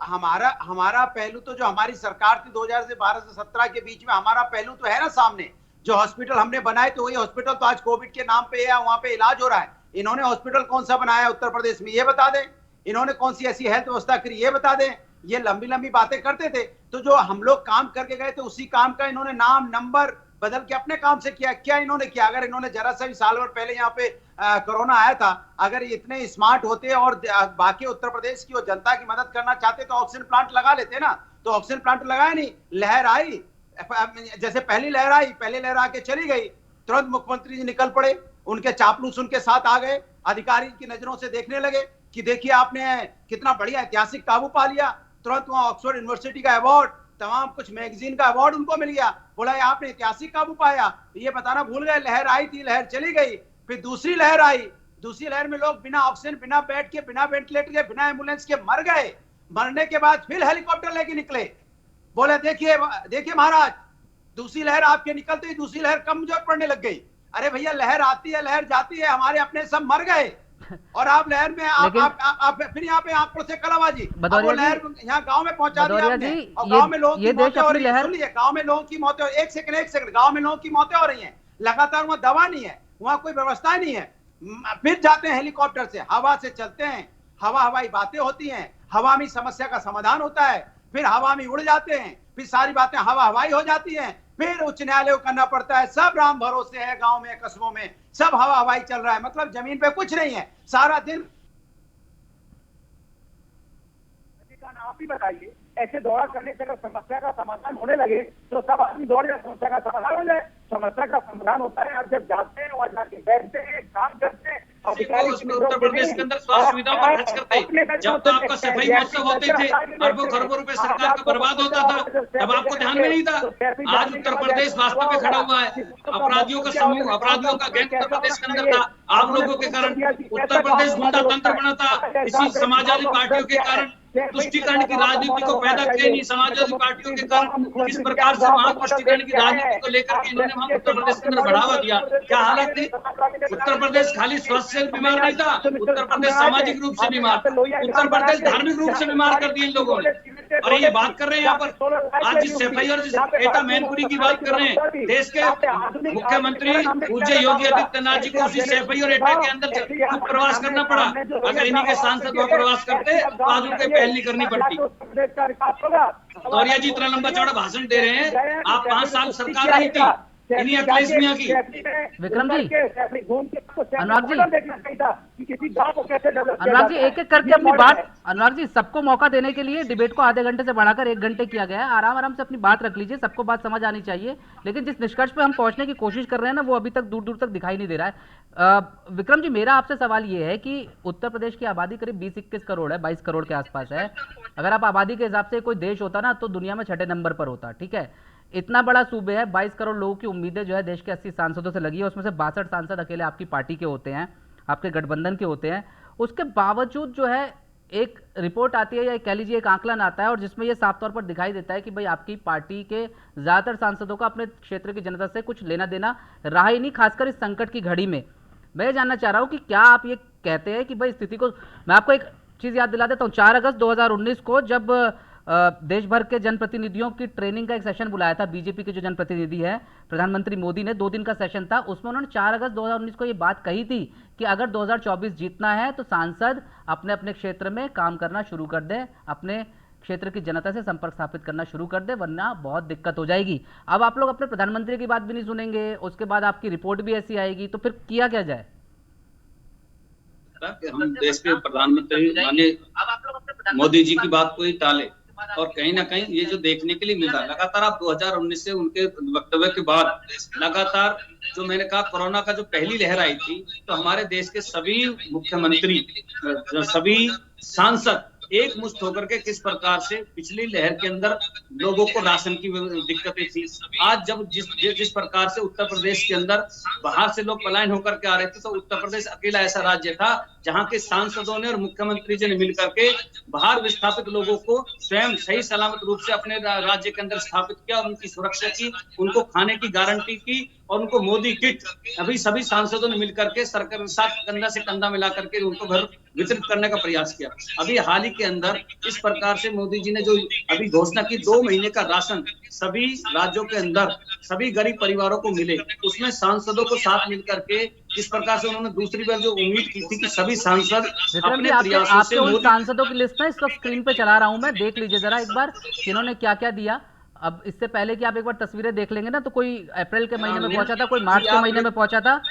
हमारा पहलू तो जो हमारी सरकार थी 2012 से 17 के बीच में, हमारा पहलू तो है ना सामने। जो हॉस्पिटल हमने बनाए तो वही हॉस्पिटल तो आज कोविड के नाम पे है, वहां पे इलाज हो रहा है। इन्होंने हॉस्पिटल कौन सा बनाया उत्तर प्रदेश में, ये बता दें। इन्होंने कौन सी ऐसी हेल्थ व्यवस्था करी, ये बता दें। ये लंबी लंबी बातें करते थे, तो जो हम लोग काम करके गए थे उसी काम का इन्होंने नाम नंबर बदल के अपने काम से किया। क्या इन्होंने किया? अगर इन्होंने जरा सा भी साल भर पहले यहाँ पे कोरोना आया था, अगर इतने स्मार्ट होते और बाकी उत्तर प्रदेश की और जनता की मदद करना चाहते तो ऑक्सीजन प्लांट लगा लेते ना। तो ऑक्सीजन प्लांट लगाया नहीं। लहर आई, जैसे पहली लहर आई, पहली लहर आके चली गई, तुरंत मुख्यमंत्री जी निकल पड़े, उनके चापलूस उनके साथ आ गए, अधिकारी की नजरों से देखने लगे कि देखिए आपने कितना बढ़िया ऐतिहासिक काबू पा लिया। तुरंत वहां ऑक्सफोर्ड यूनिवर्सिटी का अवार्ड, तमाम कुछ मैगजीन का अवार्ड उनको मिल गया। बोला आपने ऐतिहासिक काबू पाया। ये बताना भूल गए, लहर आई थी, लहर चली गई, फिर दूसरी लहर आई। दूसरी लहर में लोग बिना ऑक्सीजन, बिना बेड के, बिना वेंटिलेटर के, बिना एम्बुलेंस के मर गए। मरने के बाद फिर हेलीकॉप्टर लेके निकले, बोले देखिए महाराज, दूसरी लहर आपके निकलते ही दूसरी लहर कमजोर पड़ने लग गई। अरे भैया, लहर आती है, लहर जाती है, हमारे अपने सब मर गए और आप लहर में आप फिर यहाँ पे आंकड़ों से कलाबाजी। वो लहर यहाँ गांव में पहुंचा दिया आपने, और गांव में लोगों की मौतें हो रही है। सुनिए, गांव में लोगों की मौतें, एक सेकंड, गांव में लोगों की मौतें हो रही हैं लगातार। वहाँ दवा नहीं है, वहाँ कोई व्यवस्था नहीं है। फिर जाते हैं हेलीकॉप्टर से, हवा से चलते हैं, हवाई बातें होती हैं, हवा में समस्या का समाधान होता है, फिर हवा में उड़ जाते हैं, फिर सारी बातें हवाई हो जाती हैं, फिर उच्च न्यायालय को करना पड़ता है। सब राम भरोसे है, गांव में कस्बों में सब हवाई चल रहा है, मतलब जमीन पे कुछ नहीं है। सारा दिन आप ही बताइए, ऐसे दौरा करने से अगर समस्या का समाधान होने लगे तो सब आदमी दौड़ जाए, समस्या का समाधान हो जाए। समस्या का समाधान होता है आप जब जाते हैं और जाके बैठते हैं, काम करते हैं। उत्तर प्रदेश के अंदर स्वास्थ्य सुविधाओं पर खर्च करते, जब तो आपका सफाई महोत्सव होते थे, अरबों खरबों रुपए सरकार का बर्बाद होता था, तब आपको ध्यान में नहीं था। आज उत्तर प्रदेश वास्तव में खड़ा हुआ है, अपराधियों का समूह, अपराधियों का गैंग उत्तर प्रदेश के अंदर था। आप लोगों के कारण उत्तर प्रदेश गुंडा तंत्र बना था, इसी समाजवादी पार्टियों के कारण। तुष्टीकरण की राजनीति को पैदा किया नहीं समाजवादी पार्टियों के कारण। किस प्रकार से वहां तुष्टीकरण की राजनीति को लेकर के इन्होंने वहां उत्तर प्रदेश के अंदर बढ़ावा दिया। क्या हालत थी? उत्तर प्रदेश खाली स्वास्थ्य से बीमार नहीं था, उत्तर प्रदेश सामाजिक रूप से बीमार था, उत्तर प्रदेश धार्मिक रूप से बीमार कर दिए इन लोगों ने। और ये बात कर रहे हैं यहाँ पर, आज जिस एफआईआर जिस एटा मैनपुरी की बात कर रहे हैं, देश के मुख्यमंत्री पूज्य योगी आदित्यनाथ जी को उसी एफआईआर एटा के अंदर प्रवास करना पड़ा। अगर इन्हीं के सांसद वहां प्रवास करते तो आज उनके पहल नहीं करनी पड़ती। दौरिया जी इतना लंबा चौड़ा भाषण दे रहे हैं, आप 5 साल सरकार रही थी, इन्हीं अखिलेश मियां की। विक्रम जी, अनुराग जी एक एक करके अपनी बात, अनुराग जी सबको मौका देने के लिए डिबेट को आधे घंटे से बढ़ाकर 1 घंटे किया गया है। आराम आराम से अपनी बात रख लीजिए, सबको बात समझ आनी चाहिए। लेकिन जिस निष्कर्ष पे हम पहुंचने की कोशिश कर रहे हैं ना, वो अभी तक दूर दूर तक दिखाई नहीं दे रहा है। विक्रम जी, मेरा आपसे सवाल ये है कि उत्तर प्रदेश की आबादी करीब 20-21 करोड़ है, 22 करोड़ के आसपास है। अगर आप आबादी के हिसाब से कोई देश होता ना तो दुनिया में 6ठे नंबर पर होता, ठीक है। इतना बड़ा सूबे है, 22 करोड़ लोगों की उम्मीदें जो है देश के 80 सांसदों से लगी है, उसमें से 62 सांसद अकेले आपकी पार्टी के होते हैं, आपके गठबंधन के होते हैं। उसके बावजूद जो है एक रिपोर्ट आती है या कह लीजिए एक आंकलन आता है, और जिसमें यह साफ तौर पर दिखाई देता है कि भाई आपकी पार्टी के ज्यादातर सांसदों का अपने क्षेत्र की जनता से कुछ लेना देना रहा ही नहीं, खासकर इस संकट की घड़ी में। मैं ये जानना चाह रहा हूं कि क्या आप ये कहते हैं कि भाई स्थिति को, मैं आपको एक चीज याद दिला देता हूं, 4 अगस्त 2019 को जब देश भर के जनप्रतिनिधियों की ट्रेनिंग का एक सेशन बुलाया था, बीजेपी के जो जनप्रतिनिधि है, प्रधानमंत्री मोदी ने 2 दिन का सेशन था, उसमें उन्होंने 4 अगस्त 2019 को ये बात कही थी कि अगर 2024 जीतना है तो सांसद अपने अपने क्षेत्र में काम करना शुरू कर दे, अपने क्षेत्र की जनता से संपर्क स्थापित करना शुरू कर दे, वरना बहुत दिक्कत हो जाएगी। अब आप लोग अपने प्रधानमंत्री की बात भी नहीं सुनेंगे, उसके बाद आपकी रिपोर्ट भी ऐसी आएगी, तो फिर किया क्या जाए? हम देश के प्रधानमंत्री माननीय मोदी जी की बात को ही टाले, और कहीं ना कहीं ये जो देखने के लिए मिल रहा है लगातार, आप 2019 से उनके वक्तव्य के बाद लगातार जो मैंने कहा कोरोना का जो पहली लहर आई थी, तो हमारे देश के सभी मुख्यमंत्री, सभी सांसद एक मुश्त होकर के किस प्रकार से पिछली लहर के अंदर लोगों को राशन की दिक्कतें थी। आज जब जिस प्रकार से उत्तर प्रदेश के अंदर बाहर से लोग पलायन होकर के आ रहे थे, तो उत्तर प्रदेश अकेला ऐसा राज्य था जहां के सांसदों ने और मुख्यमंत्री जी ने मिलकर के बाहर विस्थापित लोगों को स्वयं सही सलामत रूप से अपने राज्य के अंदर स्थापित किया, और उनकी सुरक्षा की, उनको खाने की गारंटी की, और उनको मोदी किट अभी सभी सांसदों ने मिलकर के सरकार के साथ कंधा से कंधा मिला करके उनको घर वितरित करने का प्रयास किया। अभी हाल ही के अंदर इस प्रकार से मोदी जी ने जो अभी घोषणा की 2 महीने का राशन सभी राज्यों के अंदर सभी गरीब परिवारों को मिले, उसमें सांसदों को साथ मिलकर के इस प्रकार से उन्होंने दूसरी बार जो उम्मीद की थी कि सभी सांसद अपने प्रयासों से उन सांसदों की लिस्ट ना इस वक्त स्क्रीन पे चला रहा हूं मैं, देख लीजिए जरा एक बार इन्होंने क्या क्या दिया। अब इससे पहले कि आप एक बार तस्वीरें देख लेंगे ना, तो कोई अप्रैल के महीने में पहुंचा था, कोई मार्च के महीने में पहुंचा था,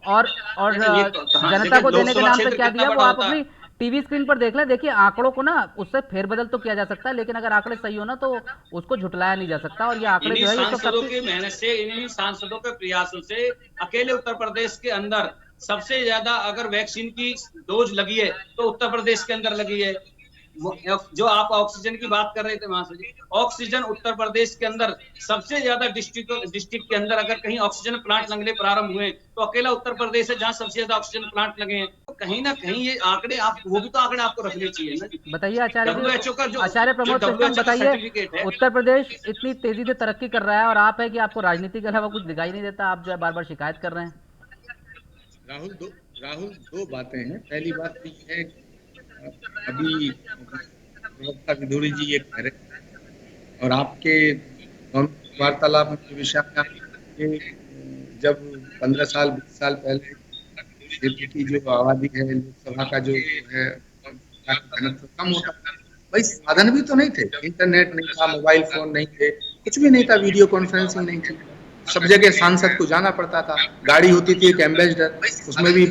और जनता को देने के नाम पे क्या दिया वो आप अपनी टीवी स्क्रीन पर देख लें। देखिए आंकड़ों को ना उससे फेरबदल तो किया जा सकता है, लेकिन अगर आंकड़े सही हो ना तो उसको झुटलाया नहीं जा सकता। और ये आंकड़े जो है सांसदों की मेहनत से, इन्हीं सांसदों के प्रयासों से अकेले उत्तर प्रदेश के अंदर सबसे ज्यादा अगर वैक्सीन की डोज लगी है तो उत्तर प्रदेश के अंदर लगी है। जो आप ऑक्सीजन की बात कर रहे थे महाशय जी, ऑक्सीजन उत्तर प्रदेश के अंदर सबसे ज्यादा डिस्ट्रिक्ट के अंदर अगर कहीं ऑक्सीजन प्लांट लगने प्रारंभ हुए तो अकेला उत्तर प्रदेश है जहां सबसे ज्यादा ऑक्सीजन प्लांट लगे हैं। तो कहीं ना कहीं ये आंकड़े आप वो भी तो आंकड़े आपको रखने चाहिए ना। बताइए आचार्य प्रमोद कृष्णन, बताइए उत्तर प्रदेश इतनी तेजी से तरक्की कर रहा है और आप है कि आपको राजनीति के अलावा कुछ दिखाई नहीं देता, आप जो है बार बार शिकायत कर रहे हैं। राहुल दो बातें हैं। पहली बात तो ये है अभी प्रवक्ता विधुरी जी ये कह रहे और आपके वार्तालाप में विषय में जब 15 साल 20 साल पहले की जो आबादी है लोकसभा का जो है कम होता भाई, साधन भी तो नहीं थे, इंटरनेट नहीं था, मोबाइल फोन नहीं थे, कुछ भी नहीं था, वीडियो कॉन्फ्रेंसिंग नहीं थी, सब जगह सांसद को जाना पड़ता था। गाड़ी होती थी एक एम्बेसडर, उसमें भी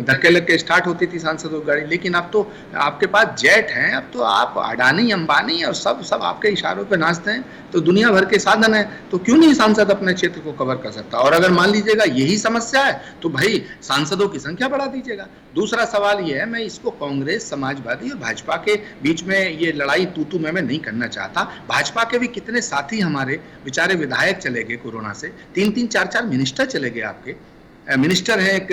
धक्के लग के स्टार्ट होती थी सांसदों की गाड़ी। लेकिन अब तो आपके पास जेट हैं, अब तो आप अडानी अंबानी और सब आपके इशारों पे नाचते हैं, तो दुनिया भर के साधन है, तो क्यों नहीं सांसद अपने क्षेत्र को कवर कर सकता। और अगर मान लीजिएगा यही समस्या है तो भाई सांसदों की संख्या बढ़ा दीजिएगा। दूसरा सवाल ये है, मैं इसको कांग्रेस, समाजवादी और भाजपा के बीच में ये लड़ाई तू मैं नहीं करना चाहता। भाजपा के भी कितने साथी हमारे बेचारे विधायक चले गए कोरोना से, 3-3 4-4 मिनिस्टर चले गए। आपके मिनिस्टर है एक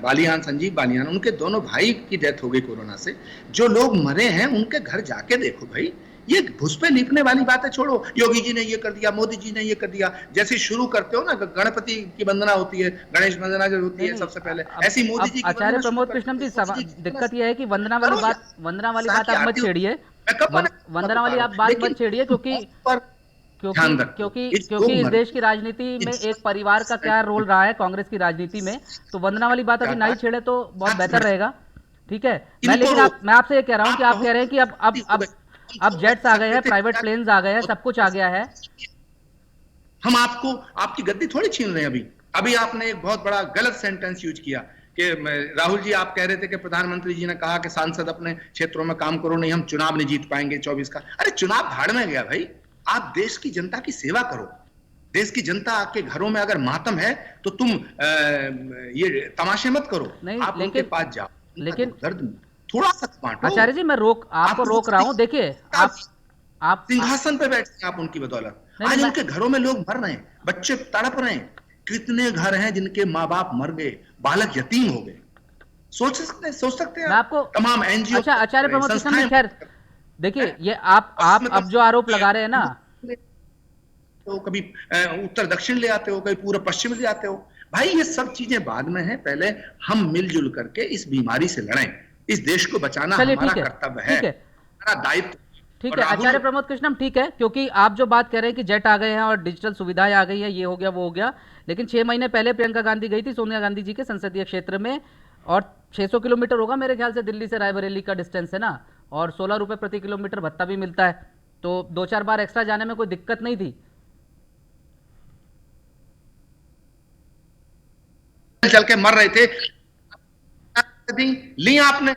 बालियान, संजीव बालियान, उनके दोनों भाई की डेथ हो गई कोरोना से। जो लोग मरे हैं उनके घर जाके देखो भाई, ये घुस पे लीपने वाली बातें छोड़ो। योगी जी ने ये कर दिया, मोदी जी ने ये कर दिया, जैसे शुरू करते हो ना, गणपति की वंदना होती है, गणेश वंदना जो होती है सबसे पहले, ऐसी मोदी जी की। आचार्य प्रमोद कृष्णन जी, दिक्कत यह है कि वंदना वाली बात आप मत छेड़िए, वंदना वाली आप बात मत छेड़िए, क्योंकि इस देश की राजनीति में एक परिवार का क्या रोल रहा है कांग्रेस की राजनीति में, तो वंदना वाली बात अभी नहीं छेड़े तो बहुत बेहतर रहेगा, ठीक है। मैं आपसे ये कह रहा हूँ कि आप कह रहे हैं कि अब जेट्स आ गए हैं, प्राइवेट प्लेन्स आ गए हैं, सब कुछ आ गया है। हम आपको आपकी गद्दी थोड़ी छीन रहे हैं। अभी आपने एक बहुत बड़ा गलत सेंटेंस यूज किया कि राहुल जी आप कह रहे थे कि प्रधानमंत्री जी ने कहा कि सांसद अपने क्षेत्रों में काम करो, नहीं हम चुनाव नहीं जीत पाएंगे 24 का। अरे चुनाव भाड़ में गया भाई, आप देश की जनता की सेवा करो। देश की जनता आपके घरों में अगर मातम है तो तुम ये तमाशे मत करो, आप उनके पास जाओ, लेकिन दर्द थोड़ा सा बांटो। आचार्य जी मैं आपको रोक रहा हूं। देखिए आप सिंहासन पे बैठे हैं आप उनकी बदौलत। आज उनके घरों में लोग मर रहे हैं, बच्चे तड़प रहे हैं। कितने घर हैं जिनके माँ बाप मर गए, बालक यतीम हो गए। सोच सकते हैं आपको तमाम एनजीओ। अच्छा आचार्य प्रमोद कृष्णम जी, खैर देखिए ये आप अब जो आरोप लगा रहे हैं ना, तो कभी उत्तर दक्षिण ले आते हो, कभी पूर्व पश्चिम ले आते हो। भाई ये सब चीजें बाद में है, पहले हम मिलजुल करके इस बीमारी से लड़ें। इस देश को बचाना हमारा कर्तव्य है, हमारा दायित्व। ठीक है आचार्य प्रमोद कृष्णम, ठीक है, क्योंकि आप जो बात कह रहे हैं कि जेट आ गए हैं और डिजिटल सुविधाएं आ गई हैं, ये हो गया वो हो गया, लेकिन 6 महीने पहले प्रियंका गांधी गई थी सोनिया गांधी जी के संसदीय क्षेत्र में, और 600 किलोमीटर होगा मेरे ख्याल से दिल्ली से रायबरेली का डिस्टेंस है ना, और 16 रुपए प्रति किलोमीटर भत्ता भी मिलता है, तो 2-4 बार एक्स्ट्रा जाने में कोई दिक्कत नहीं थी। चल के मर रहे थे, ली आपने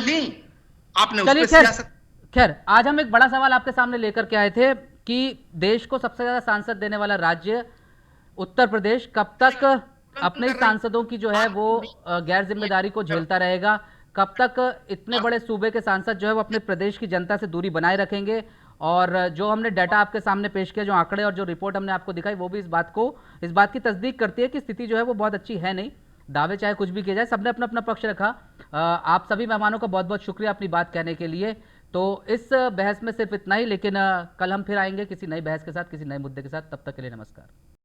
ली, आपने उस पे सियासत। खैर आज हम एक बड़ा सवाल आपके सामने लेकर के आए थे कि देश को सबसे ज्यादा सांसद देने वाला राज्य उत्तर प्रदेश कब तक अपने सांसदों की जो है वो गैर जिम्मेदारी को झेलता रहेगा, कब तक इतने बड़े सूबे के सांसद जो है वो अपने प्रदेश की जनता से दूरी बनाए रखेंगे। और जो हमने डाटा आपके सामने पेश किया, जो आंकड़े और जो रिपोर्ट हमने आपको दिखाई, वो भी इस बात की तस्दीक करती है कि स्थिति जो है वो बहुत अच्छी है नहीं। दावे चाहे कुछ भी किया जाए, सबने अपना अपना पक्ष रखा। आप सभी मेहमानों का बहुत बहुत शुक्रिया अपनी बात कहने के लिए। तो इस बहस में सिर्फ इतना ही, लेकिन कल हम फिर आएंगे किसी नई बहस के साथ, किसी नए मुद्दे के साथ। तब तक के लिए नमस्कार।